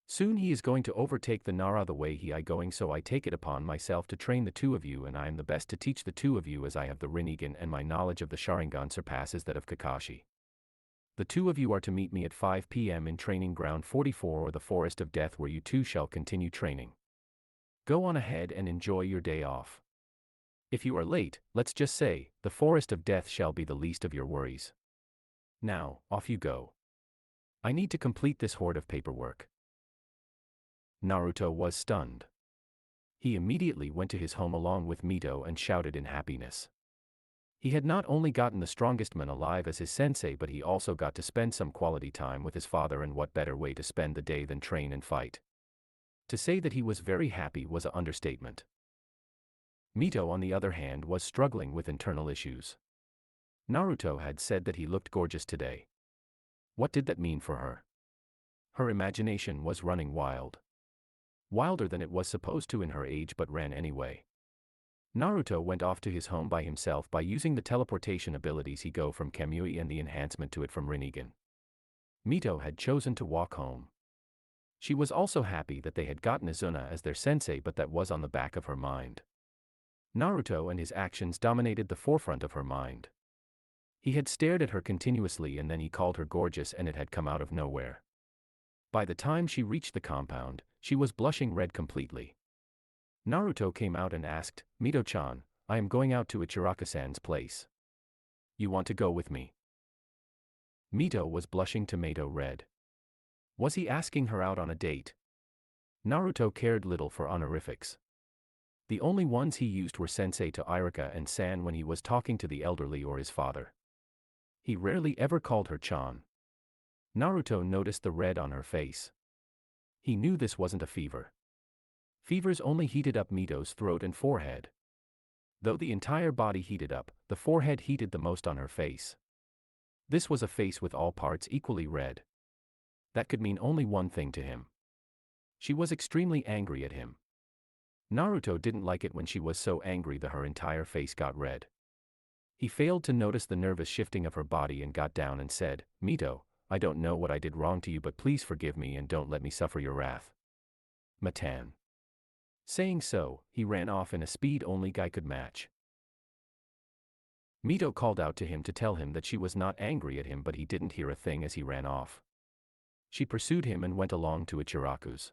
Soon he is going to overtake the Nara the way he is going, so I take it upon myself to train the two of you, and I am the best to teach the two of you, as I have the Rinnegan and my knowledge of the sharingan surpasses that of Kakashi." The two of you are to meet me at 5 p.m. in Training Ground 44 or the Forest of Death, where you two shall continue training. Go on ahead and enjoy your day off. If you are late, let's just say, the Forest of Death shall be the least of your worries. Now, off you go. I need to complete this horde of paperwork. Naruto was stunned. He immediately went to his home along with Mito and shouted in happiness. He had not only gotten the strongest man alive as his sensei, but he also got to spend some quality time with his father, and what better way to spend the day than train and fight. To say that he was very happy was an understatement. Mito, on the other hand, was struggling with internal issues. Naruto had said that he looked gorgeous today. What did that mean for her? Her imagination was running wild. Wilder than it was supposed to in her age, but ran anyway. Naruto went off to his home by himself by using the teleportation abilities he got from Kamui and the enhancement to it from Rinnegan. Mito had chosen to walk home. She was also happy that they had gotten Izuna as their sensei, but that was on the back of her mind. Naruto and his actions dominated the forefront of her mind. He had stared at her continuously, and then he called her gorgeous, and it had come out of nowhere. By the time she reached the compound, she was blushing red completely. Naruto came out and asked, "Mito-chan, I am going out to Ichiraka-san's place. You want to go with me?" Mito was blushing tomato red. Was he asking her out on a date? Naruto cared little for honorifics. The only ones he used were sensei to Irika and san when he was talking to the elderly or his father. He rarely ever called her chan. Naruto noticed the red on her face. He knew this wasn't a fever. Fevers only heated up Mito's throat and forehead. Though the entire body heated up, the forehead heated the most on her face. This was a face with all parts equally red. That could mean only one thing to him. She was extremely angry at him. Naruto didn't like it when she was so angry that her entire face got red. He failed to notice the nervous shifting of her body and got down and said, "Mito, I don't know what I did wrong to you, but please forgive me and don't let me suffer your wrath. Matan." Saying so, he ran off in a speed only guy could match. Mito called out to him to tell him that she was not angry at him, but he didn't hear a thing as he ran off. She pursued him and went along to Ichiraku's.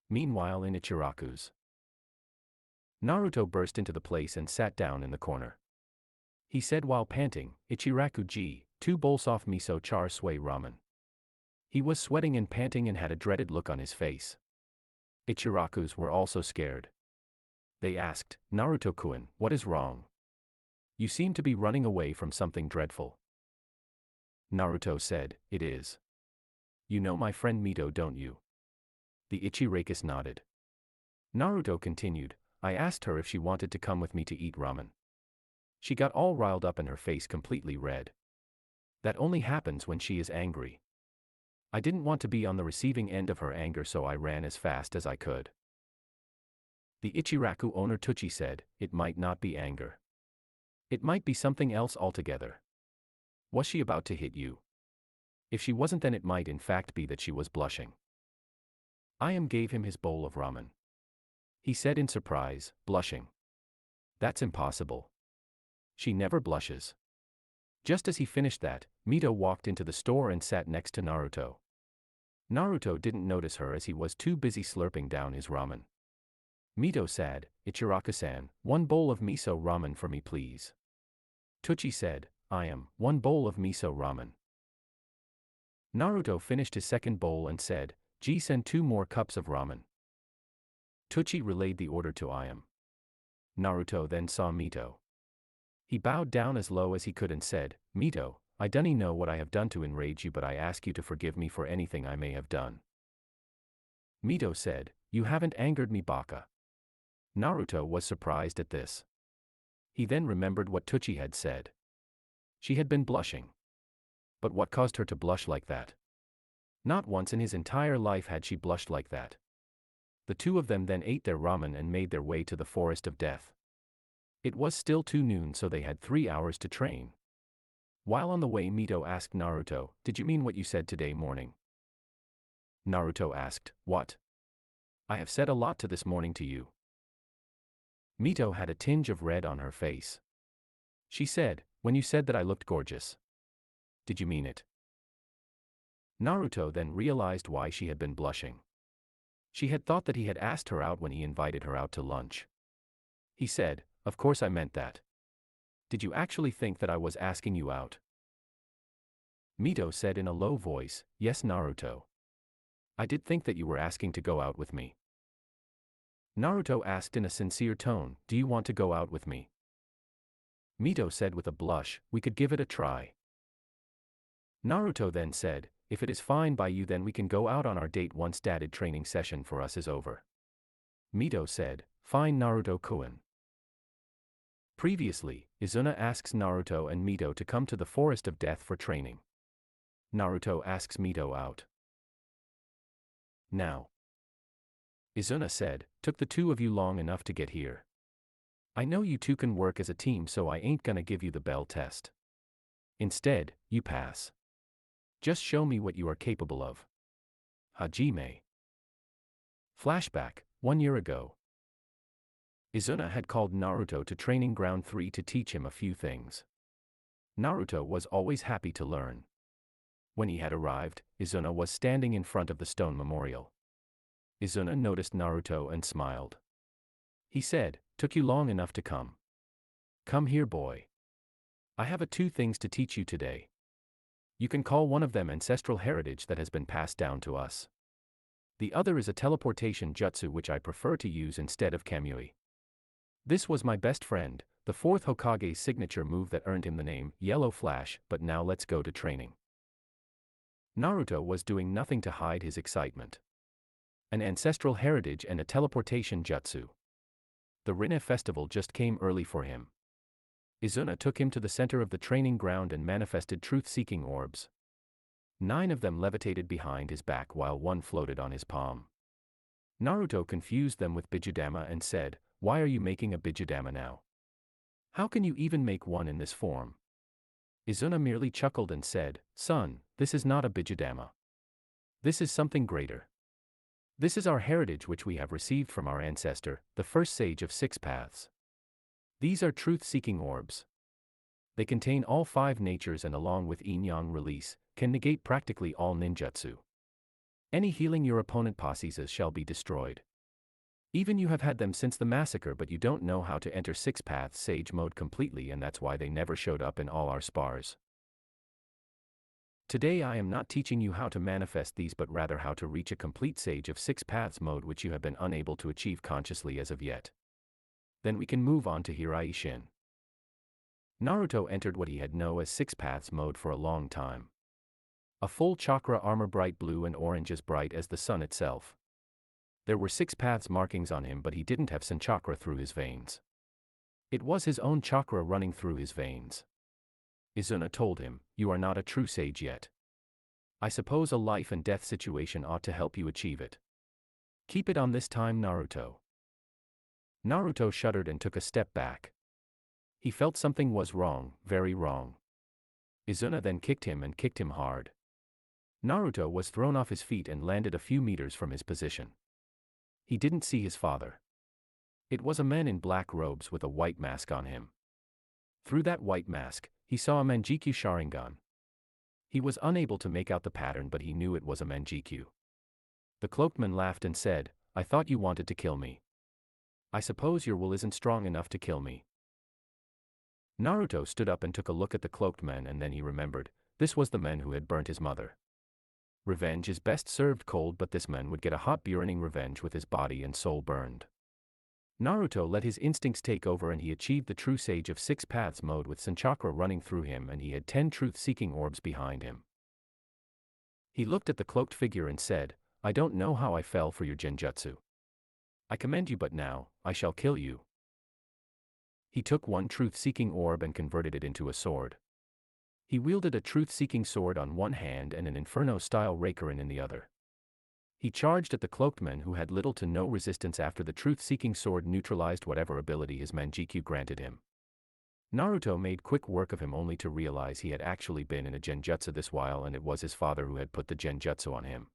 Meanwhile, in Ichiraku's, Naruto burst into the place and sat down in the corner. He said while panting, "Ichiraku-ji, 2 bowls soft miso char siu ramen." He was sweating and panting and had a dreaded look on his face. Ichirakus were also scared. They asked, "Naruto-kun, what is wrong? You seem to be running away from something dreadful." Naruto said, "It is. You know my friend Mito, don't you?" The Ichirakus nodded. Naruto continued, "I asked her if she wanted to come with me to eat ramen. She got all riled up and her face completely red. That only happens when she is angry. I didn't want to be on the receiving end of her anger, so I ran as fast as I could." The Ichiraku owner Tucci said, "It might not be anger. It might be something else altogether. Was she about to hit you? If she wasn't, then it might in fact be that she was blushing." Ayam gave him his bowl of ramen. He said in surprise, "Blushing? That's impossible. She never blushes." Just as he finished that, Mito walked into the store and sat next to Naruto. Naruto didn't notice her as he was too busy slurping down his ramen. Mito said, "Ichiraku-san, 1 bowl of miso ramen for me please." Tucci said, "I am 1 bowl of miso ramen." Naruto finished his second bowl and said, "Ji, send 2 more cups of ramen." Tucci relayed the order to Ayam. Naruto then saw Mito. He bowed down as low as he could and said, "Mito, I dunno know what I have done to enrage you, but I ask you to forgive me for anything I may have done." Mito said, "You haven't angered me, Baka." Naruto was surprised at this. He then remembered what Tucci had said. She had been blushing. But what caused her to blush like that? Not once in his entire life had she blushed like that. The two of them then ate their ramen and made their way to the Forest of Death. It was still 2 noon, so they had 3 hours to train. While on the way, Mito asked Naruto, "Did you mean what you said today morning?" Naruto asked, "What?" "I have said a lot to this morning to you." Mito had a tinge of red on her face. She said, "When you said that I looked gorgeous." Did you mean it? Naruto then realized why she had been blushing. She had thought that he had asked her out when he invited her out to lunch. He said, "Of course I meant that. Did you actually think that I was asking you out?" Mito said in a low voice, "Yes, Naruto. I did think that you were asking to go out with me." Naruto asked in a sincere tone, "Do you want to go out with me?" Mito said with a blush, "We could give it a try." Naruto then said, "If it is fine by you, then we can go out on our date once dated training session for us is over." Mito said, "Fine, Naruto-kun." Previously, Izuna asks Naruto and Mito to come to the Forest of Death for training. Naruto asks Mito out. Now, Izuna said, "Took the two of you long enough to get here. I know you two can work as a team, so I ain't gonna give you the bell test. Instead, you pass. Just show me what you are capable of." Hajime. Flashback, 1 year ago. Izuna had called Naruto to Training Ground 3 to teach him a few things. Naruto was always happy to learn. When he had arrived, Izuna was standing in front of the stone memorial. Izuna noticed Naruto and smiled. He said, "Took you long enough to come. Come here, boy. I have two things to teach you today. You can call one of them ancestral heritage that has been passed down to us. The other is a teleportation jutsu which I prefer to use instead of Kamui. This was my best friend, the fourth Hokage's signature move that earned him the name Yellow Flash, but now let's go to training." Naruto was doing nothing to hide his excitement. An ancestral heritage and a teleportation jutsu. The Rinne festival just came early for him. Izuna took him to the center of the training ground and manifested truth-seeking orbs. 9 of them levitated behind his back while one floated on his palm. Naruto confused them with Bijudama and said, "Why are you making a Bijudama now? How can you even make one in this form?" Izuna merely chuckled and said, "Son, this is not a Bijudama. This is something greater. This is our heritage which we have received from our ancestor, the first sage of 6 paths. These are truth-seeking orbs. They contain all 5 natures and along with yin-yang release, can negate practically all ninjutsu. Any healing your opponent possesses shall be destroyed. Even you have had them since the massacre, but you don't know how to enter 6 paths sage mode completely, and that's why they never showed up in all our spars. Today I am not teaching you how to manifest these, but rather how to reach a complete sage of 6 paths mode which you have been unable to achieve consciously as of yet. Then we can move on to Hirai Shin." Naruto entered what he had known as 6 paths mode for a long time. A full chakra armor bright blue and orange as bright as the sun itself. There were 6 paths markings on him, but he didn't have sun chakra through his veins. It was his own chakra running through his veins. Izuna told him, "You are not a true sage yet. I suppose a life and death situation ought to help you achieve it. Keep it on this time, Naruto." Naruto shuddered and took a step back. He felt something was wrong, very wrong. Izuna then kicked him and kicked him hard. Naruto was thrown off his feet and landed a few meters from his position. He didn't see his father. It was a man in black robes with a white mask on him. Through that white mask, he saw a Manjikyu sharingan. He was unable to make out the pattern, but he knew it was a Manjikyu. The cloaked man laughed and said, "I thought you wanted to kill me. I suppose your will isn't strong enough to kill me." Naruto stood up and took a look at the cloaked man, and then he remembered, this was the man who had burnt his mother. Revenge is best served cold, but this man would get a hot burning revenge with his body and soul burned. Naruto let his instincts take over and he achieved the true sage of 6 paths mode with Sanchakra running through him, and he had 10 truth-seeking orbs behind him. He looked at the cloaked figure and said, "I don't know how I fell for your genjutsu. I commend you, but now, I shall kill you." He took one truth-seeking orb and converted it into a sword. He wielded a truth-seeking sword on one hand and an inferno-style Raikurin in the other. He charged at the cloaked man, who had little to no resistance after the truth-seeking sword neutralized whatever ability his Manjikyu granted him. Naruto made quick work of him, only to realize he had actually been in a genjutsu this while, and it was his father who had put the genjutsu on him.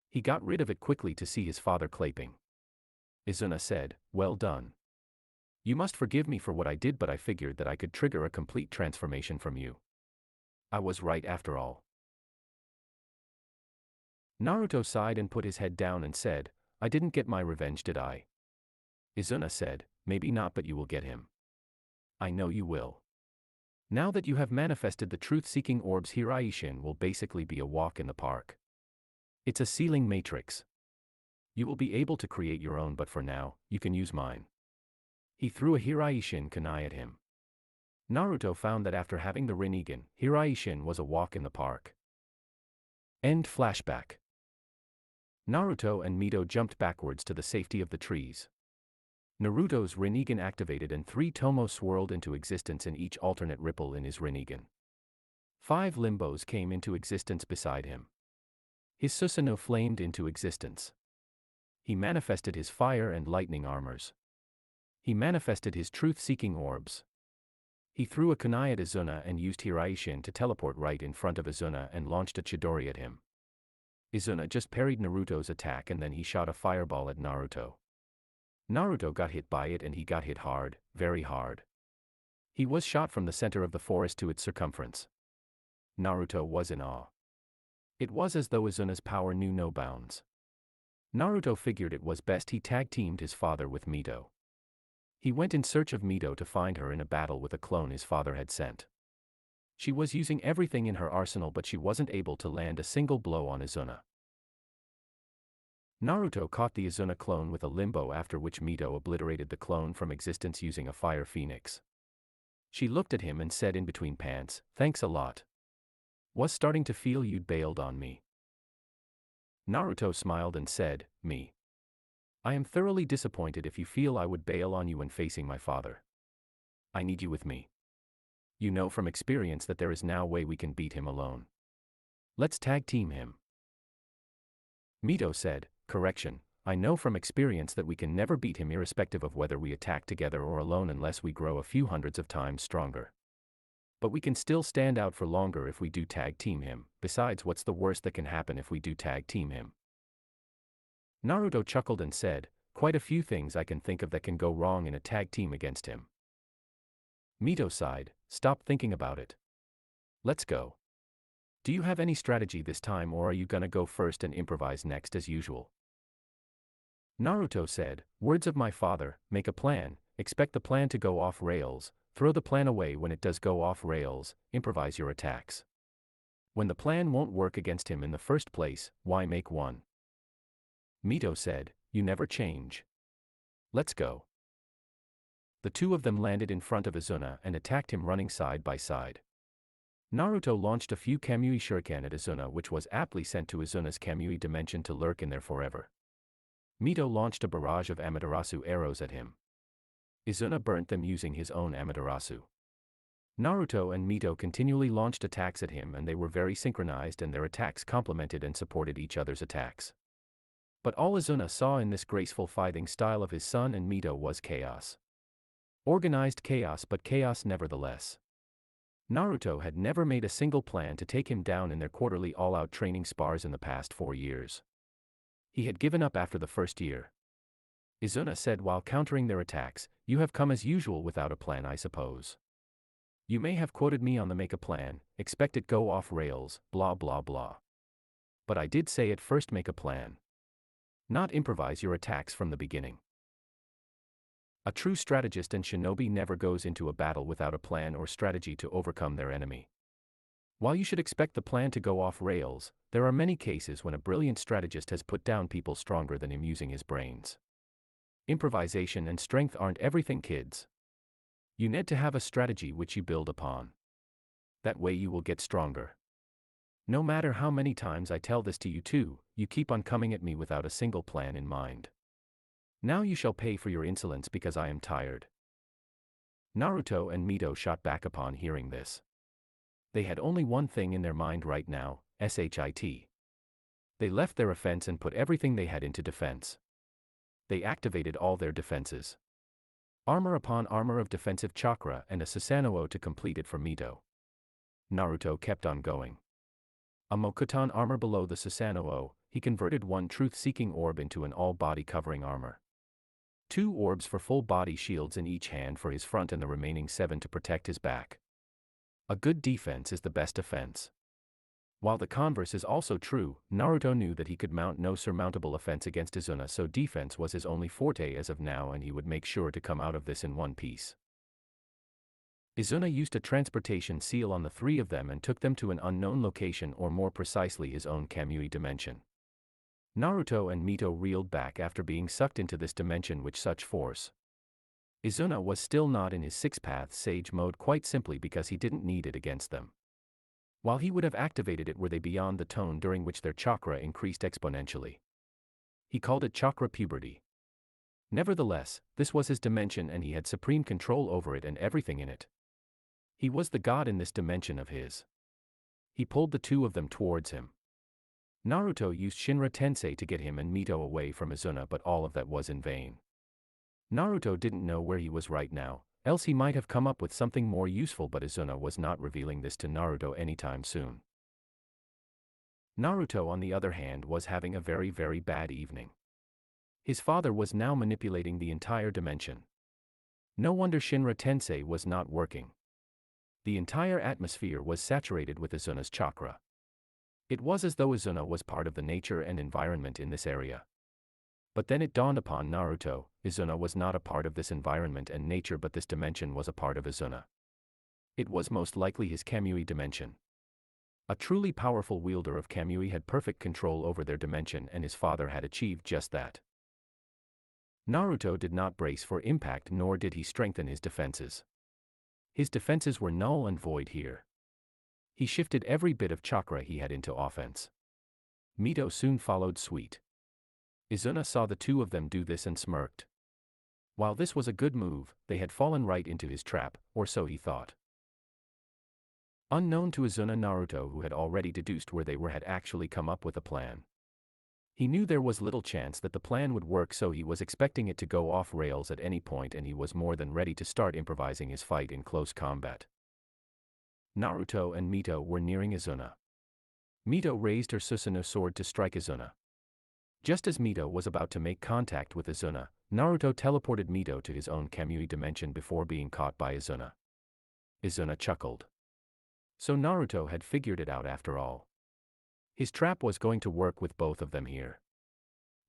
He got rid of it quickly to see his father clapping. Izuna said, "Well done. You must forgive me for what I did, but I figured that I could trigger a complete transformation from you. I was right after all. Naruto sighed and put his head down and said, I didn't get my revenge, did I? Izuna said, maybe not, but you will get him. I know you will. Now that you have manifested the truth-seeking orbs, Hiraishin will basically be a walk in the park. It's a sealing matrix. You will be able to create your own, but for now, you can use mine. He threw a Hiraishin kunai at him. Naruto found that after having the Rinnegan, Hiraishin was a walk in the park. End flashback. Naruto and Mito jumped backwards to the safety of the trees. Naruto's Rinnegan activated and 3 Tomo swirled into existence in each alternate ripple in his Rinnegan. 5 limbos came into existence beside him. His Susanoo flamed into existence. He manifested his fire and lightning armors. He manifested his truth-seeking orbs. He threw a kunai at Izuna and used Hiraishin to teleport right in front of Izuna and launched a Chidori at him. Izuna just parried Naruto's attack and then he shot a fireball at Naruto. Naruto got hit by it and he got hit hard, very hard. He was shot from the center of the forest to its circumference. Naruto was in awe. It was as though Izuna's power knew no bounds. Naruto figured it was best he tag-teamed his father with Mito. He went in search of Mito to find her in a battle with a clone his father had sent. She was using everything in her arsenal, but she wasn't able to land a single blow on Izuna. Naruto caught the Izuna clone with a limbo, after which Mito obliterated the clone from existence using a fire phoenix. She looked at him and said in between pants, thanks a lot. Was starting to feel you'd bailed on me. Naruto smiled and said, me. I am thoroughly disappointed if you feel I would bail on you when facing my father. I need you with me. You know from experience that there is no way we can beat him alone. Let's tag team him. Mito said, correction, I know from experience that we can never beat him irrespective of whether we attack together or alone unless we grow a few hundreds of times stronger. But we can still stand out for longer if we do tag team him. Besides, what's the worst that can happen if we do tag team him? Naruto chuckled and said, quite a few things I can think of that can go wrong in a tag team against him. Mito sighed, stop thinking about it. Let's go. Do you have any strategy this time, or are you gonna go first and improvise next as usual? Naruto said, words of my father, make a plan, expect the plan to go off rails, throw the plan away when it does go off rails, improvise your attacks. When the plan won't work against him in the first place, why make one? Mito said, you never change. Let's go. The two of them landed in front of Izuna and attacked him running side by side. Naruto launched a few Kamui shuriken at Izuna, which was aptly sent to Izuna's Kamui dimension to lurk in there forever. Mito launched a barrage of Amaterasu arrows at him. Izuna burnt them using his own Amaterasu. Naruto and Mito continually launched attacks at him, and they were very synchronized, and their attacks complemented and supported each other's attacks. But all Izuna saw in this graceful fighting style of his son and Mito was chaos. Organized chaos, but chaos nevertheless. Naruto had never made a single plan to take him down in their quarterly all-out training spars in the past 4 years. He had given up after the first year. Izuna said while countering their attacks, you have come as usual without a plan, I suppose. You may have quoted me on the make a plan, expect it go off rails, blah blah blah. But I did say at first make a plan. Not improvise your attacks from the beginning. A true strategist and shinobi never goes into a battle without a plan or strategy to overcome their enemy. While you should expect the plan to go off rails, there are many cases when a brilliant strategist has put down people stronger than him using his brains. Improvisation and strength aren't everything, kids. You need to have a strategy which you build upon. That way you will get stronger. No matter how many times I tell this to you too, you keep on coming at me without a single plan in mind. Now you shall pay for your insolence because I am tired. Naruto and Mito shot back upon hearing this. They had only one thing in their mind right now, shit. They left their offense and put everything they had into defense. They activated all their defenses. Armor upon armor of defensive chakra and a Susanoo to complete it for Mito. Naruto kept on going. A Mokuton armor below the Susanoo, he converted one truth-seeking orb into an all-body covering armor. 2 orbs for full-body shields in each hand for his front and the remaining 7 to protect his back. A good defense is the best offense. While the converse is also true, Naruto knew that he could mount no surmountable offense against Izuna, so defense was his only forte as of now, and he would make sure to come out of this in one piece. Izuna used a transportation seal on the three of them and took them to an unknown location, or more precisely his own Kamui dimension. Naruto and Mito reeled back after being sucked into this dimension with such force. Izuna was still not in his six-path sage mode, quite simply because he didn't need it against them. While he would have activated it were they beyond the tone during which their chakra increased exponentially. He called it chakra puberty. Nevertheless, this was his dimension and he had supreme control over it and everything in it. He was the god in this dimension of his. He pulled the two of them towards him. Naruto used Shinra Tensei to get him and Mito away from Izuna, but all of that was in vain. Naruto didn't know where he was right now, else he might have come up with something more useful, but Izuna was not revealing this to Naruto anytime soon. Naruto, on the other hand, was having a very, very bad evening. His father was now manipulating the entire dimension. No wonder Shinra Tensei was not working. The entire atmosphere was saturated with Izuna's chakra. It was as though Izuna was part of the nature and environment in this area. But then it dawned upon Naruto, Izuna was not a part of this environment and nature, but this dimension was a part of Izuna. It was most likely his Kamui dimension. A truly powerful wielder of Kamui had perfect control over their dimension, and his father had achieved just that. Naruto did not brace for impact, nor did he strengthen his defenses. His defenses were null and void here. He shifted every bit of chakra he had into offense. Mito soon followed suit. Izuna saw the two of them do this and smirked. While this was a good move, they had fallen right into his trap, or so he thought. Unknown to Izuna, Naruto, who had already deduced where they were, had actually come up with a plan. He knew there was little chance that the plan would work, so he was expecting it to go off rails at any point, and he was more than ready to start improvising his fight in close combat. Naruto and Mito were nearing Izuna. Mito raised her Susanoo sword to strike Izuna. Just as Mito was about to make contact with Izuna, Naruto teleported Mito to his own Kamui dimension before being caught by Izuna. Izuna chuckled. So Naruto had figured it out after all. His trap was going to work with both of them here.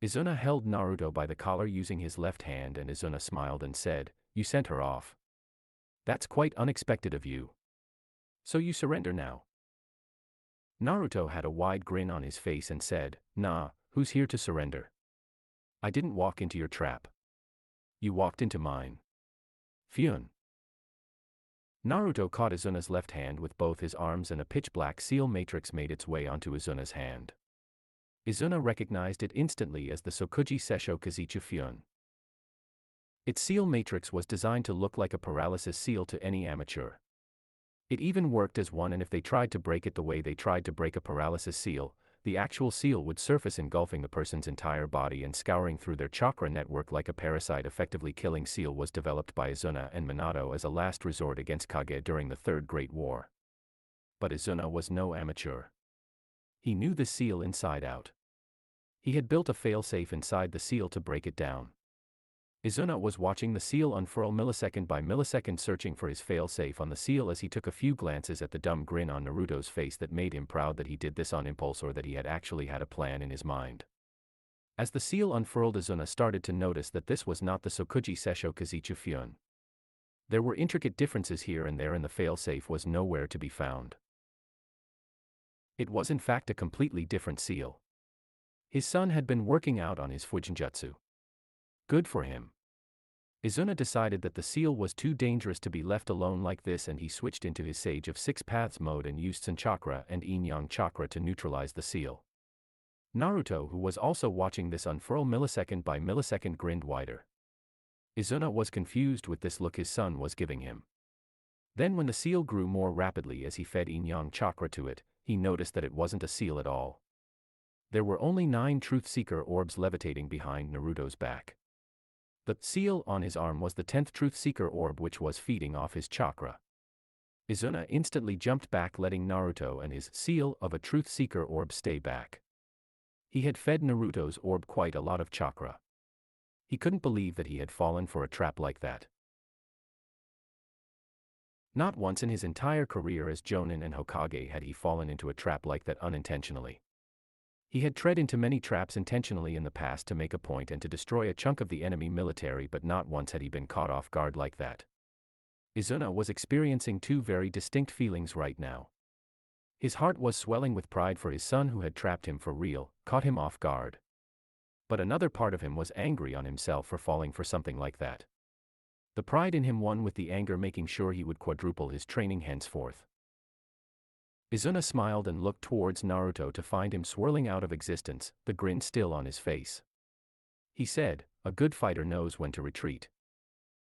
Izuna held Naruto by the collar using his left hand, and Izuna smiled and said, "You sent her off. That's quite unexpected of you. So you surrender now?" Naruto had a wide grin on his face and said, "Nah, who's here to surrender? I didn't walk into your trap. You walked into mine." Fyun. Naruto caught Izuna's left hand with both his arms, and a pitch-black seal matrix made its way onto Izuna's hand. Izuna recognized it instantly as the Sokuji Sessho Kazichu Fyun. Its seal matrix was designed to look like a paralysis seal to any amateur. It even worked as one, and if they tried to break it the way they tried to break a paralysis seal, the actual seal would surface, engulfing the person's entire body and scouring through their chakra network like a parasite. Effectively killing seal was developed by Izuna and Minato as a last resort against Kage during the Third Great War. But Izuna was no amateur. He knew the seal inside out. He had built a failsafe inside the seal to break it down. Izuna was watching the seal unfurl millisecond by millisecond, searching for his failsafe on the seal as he took a few glances at the dumb grin on Naruto's face that made him proud that he did this on impulse, or that he had actually had a plan in his mind. As the seal unfurled, Izuna started to notice that this was not the Sokuji Sessho Kazichu Fyun. There were intricate differences here and there, and the failsafe was nowhere to be found. It was in fact a completely different seal. His son had been working out on his Fujinjutsu. Good for him. Izuna decided that the seal was too dangerous to be left alone like this, and he switched into his Sage of Six Paths mode and used Sun Chakra and Yin Yang Chakra to neutralize the seal. Naruto, who was also watching this unfurl millisecond by millisecond, grinned wider. Izuna was confused with this look his son was giving him. Then when the seal grew more rapidly as he fed Yin Yang Chakra to it, he noticed that it wasn't a seal at all. There were only 9 Truth Seeker orbs levitating behind Naruto's back. The seal on his arm was the 10th Truth Seeker orb, which was feeding off his chakra. Izuna instantly jumped back, letting Naruto and his seal of a Truth Seeker orb stay back. He had fed Naruto's orb quite a lot of chakra. He couldn't believe that he had fallen for a trap like that. Not once in his entire career as Jonin and Hokage had he fallen into a trap like that unintentionally. He had tread into many traps intentionally in the past to make a point and to destroy a chunk of the enemy military, but not once had he been caught off guard like that. Izuna was experiencing two very distinct feelings right now. His heart was swelling with pride for his son who had trapped him for real, caught him off guard. But another part of him was angry on himself for falling for something like that. The pride in him won with the anger, making sure he would quadruple his training henceforth. Izuna smiled and looked towards Naruto to find him swirling out of existence, the grin still on his face. He said, "A good fighter knows when to retreat."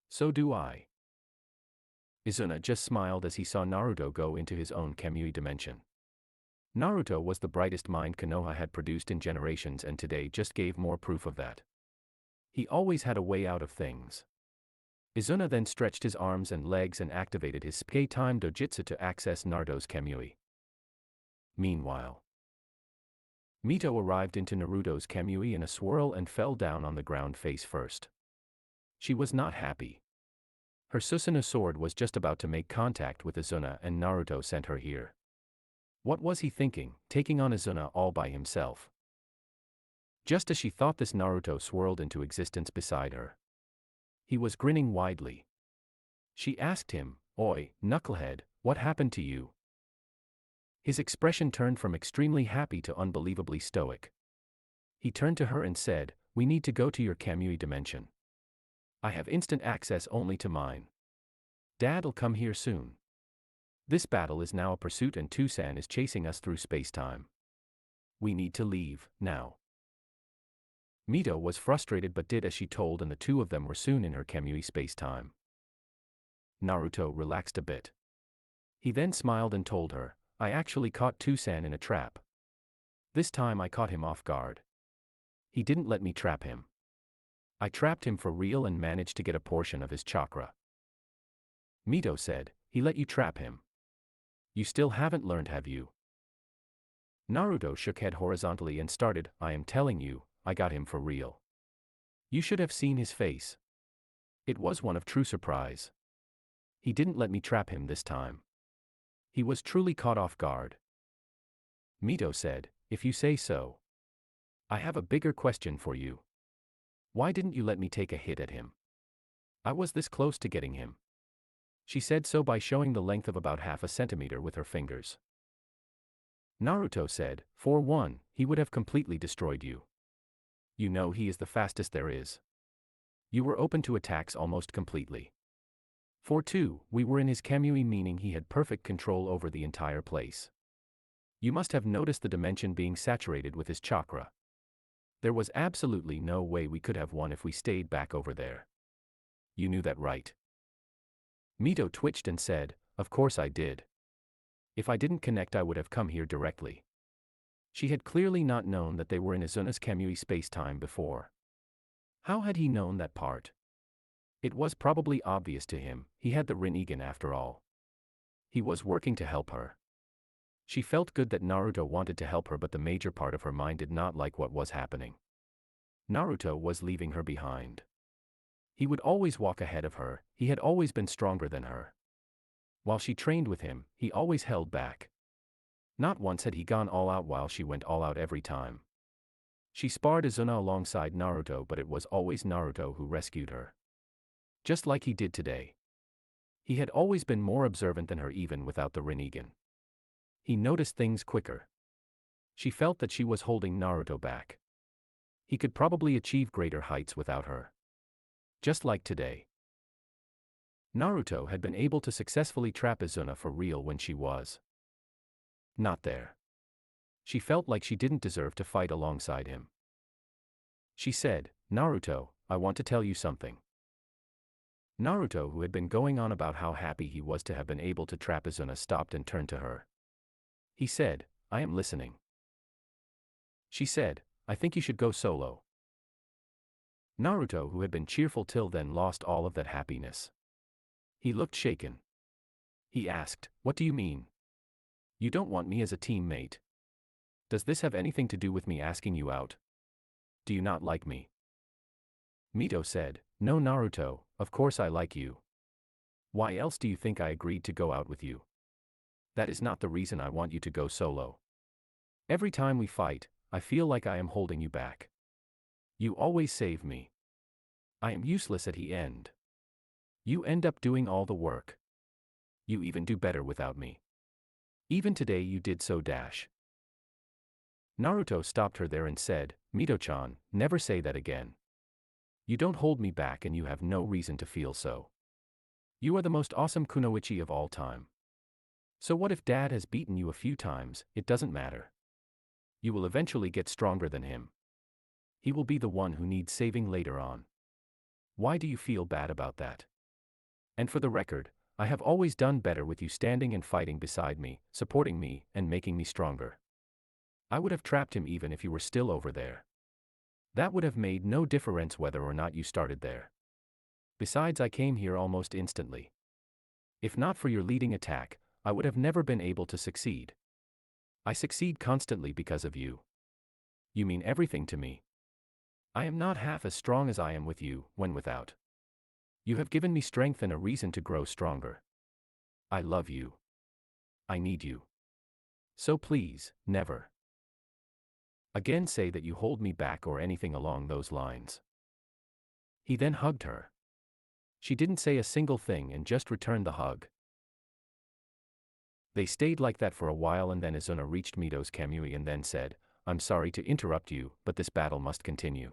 "So do I." Izuna just smiled as he saw Naruto go into his own Kamui dimension. Naruto was the brightest mind Konoha had produced in generations, and today just gave more proof of that. He always had a way out of things. Izuna then stretched his arms and legs and activated his Space-Time Dojutsu to access Naruto's Kamui. Meanwhile, Mito arrived into Naruto's Kamui in a swirl and fell down on the ground face first. She was not happy. Her Susanoo sword was just about to make contact with Izuna and Naruto sent her here. What was he thinking, taking on Izuna all by himself? Just as she thought this, Naruto swirled into existence beside her. He was grinning widely. She asked him, "Oi, knucklehead, what happened to you?" His expression turned from extremely happy to unbelievably stoic. He turned to her and said, "We need to go to your Kamui dimension. I have instant access only to mine. Dad'll come here soon. This battle is now a pursuit and Tucson is chasing us through space-time. We need to leave, now." Mito was frustrated but did as she told, and the two of them were soon in her Kamui space-time. Naruto relaxed a bit. He then smiled and told her, "I actually caught Tucson in a trap. This time I caught him off guard. He didn't let me trap him. I trapped him for real and managed to get a portion of his chakra." Mito said, "He let you trap him? You still haven't learned, have you?" Naruto shook head horizontally and started, "I am telling you, I got him for real. You should have seen his face. It was one of true surprise. He didn't let me trap him this time. He was truly caught off guard." Mito said, "If you say so. I have a bigger question for you. Why didn't you let me take a hit at him? I was this close to getting him." She said so by showing the length of about half a centimeter with her fingers. Naruto said, "For one, he would have completely destroyed you. You know he is the fastest there is. You were open to attacks almost completely. For two, we were in his Kamui, meaning he had perfect control over the entire place. You must have noticed the dimension being saturated with his chakra. There was absolutely no way we could have won if we stayed back over there. You knew that, right?" Mito twitched and said, "Of course I did. If I didn't connect I would have come here directly." She had clearly not known that they were in Izuna's Kamui space-time before. How had he known that part? It was probably obvious to him, he had the Rinnegan after all. He was working to help her. She felt good that Naruto wanted to help her, but the major part of her mind did not like what was happening. Naruto was leaving her behind. He would always walk ahead of her, he had always been stronger than her. While she trained with him, he always held back. Not once had he gone all out while she went all out every time. She sparred Izuna alongside Naruto, but it was always Naruto who rescued her. Just like he did today. He had always been more observant than her even without the Rinnegan. He noticed things quicker. She felt that she was holding Naruto back. He could probably achieve greater heights without her. Just like today. Naruto had been able to successfully trap Izuna for real when she was not there. She felt like she didn't deserve to fight alongside him. She said, "Naruto, I want to tell you something." Naruto, who had been going on about how happy he was to have been able to trap Izuna, stopped and turned to her. He said, "I am listening." She said, "I think you should go solo." Naruto, who had been cheerful till then, lost all of that happiness. He looked shaken. He asked, "What do you mean? You don't want me as a teammate? Does this have anything to do with me asking you out? Do you not like me?" Mito said, "No Naruto, of course I like you. Why else do you think I agreed to go out with you? That is not the reason I want you to go solo. Every time we fight, I feel like I am holding you back. You always save me. I am useless at the end. You end up doing all the work. You even do better without me. Even today you did so dash. Naruto stopped her there and said, Mito-chan, never say that again. You don't hold me back and you have no reason to feel so. You are the most awesome kunoichi of all time. So what if Dad has beaten you a few times? It doesn't matter. You will eventually get stronger than him. He will be the one who needs saving later on. Why do you feel bad about that? And for the record, I have always done better with you standing and fighting beside me, supporting me, and making me stronger. I would have trapped him even if you were still over there. That would have made no difference whether or not you started there. Besides, I came here almost instantly. If not for your leading attack, I would have never been able to succeed. I succeed constantly because of you. You mean everything to me. I am not half as strong as I am with you, when without. You have given me strength and a reason to grow stronger. I love you. I need you. So please, never again say that you hold me back or anything along those lines. He then hugged her. She didn't say a single thing and just returned the hug. They stayed like that for a while and then Izuna reached Mito's kamui and then said, I'm sorry to interrupt you, but this battle must continue.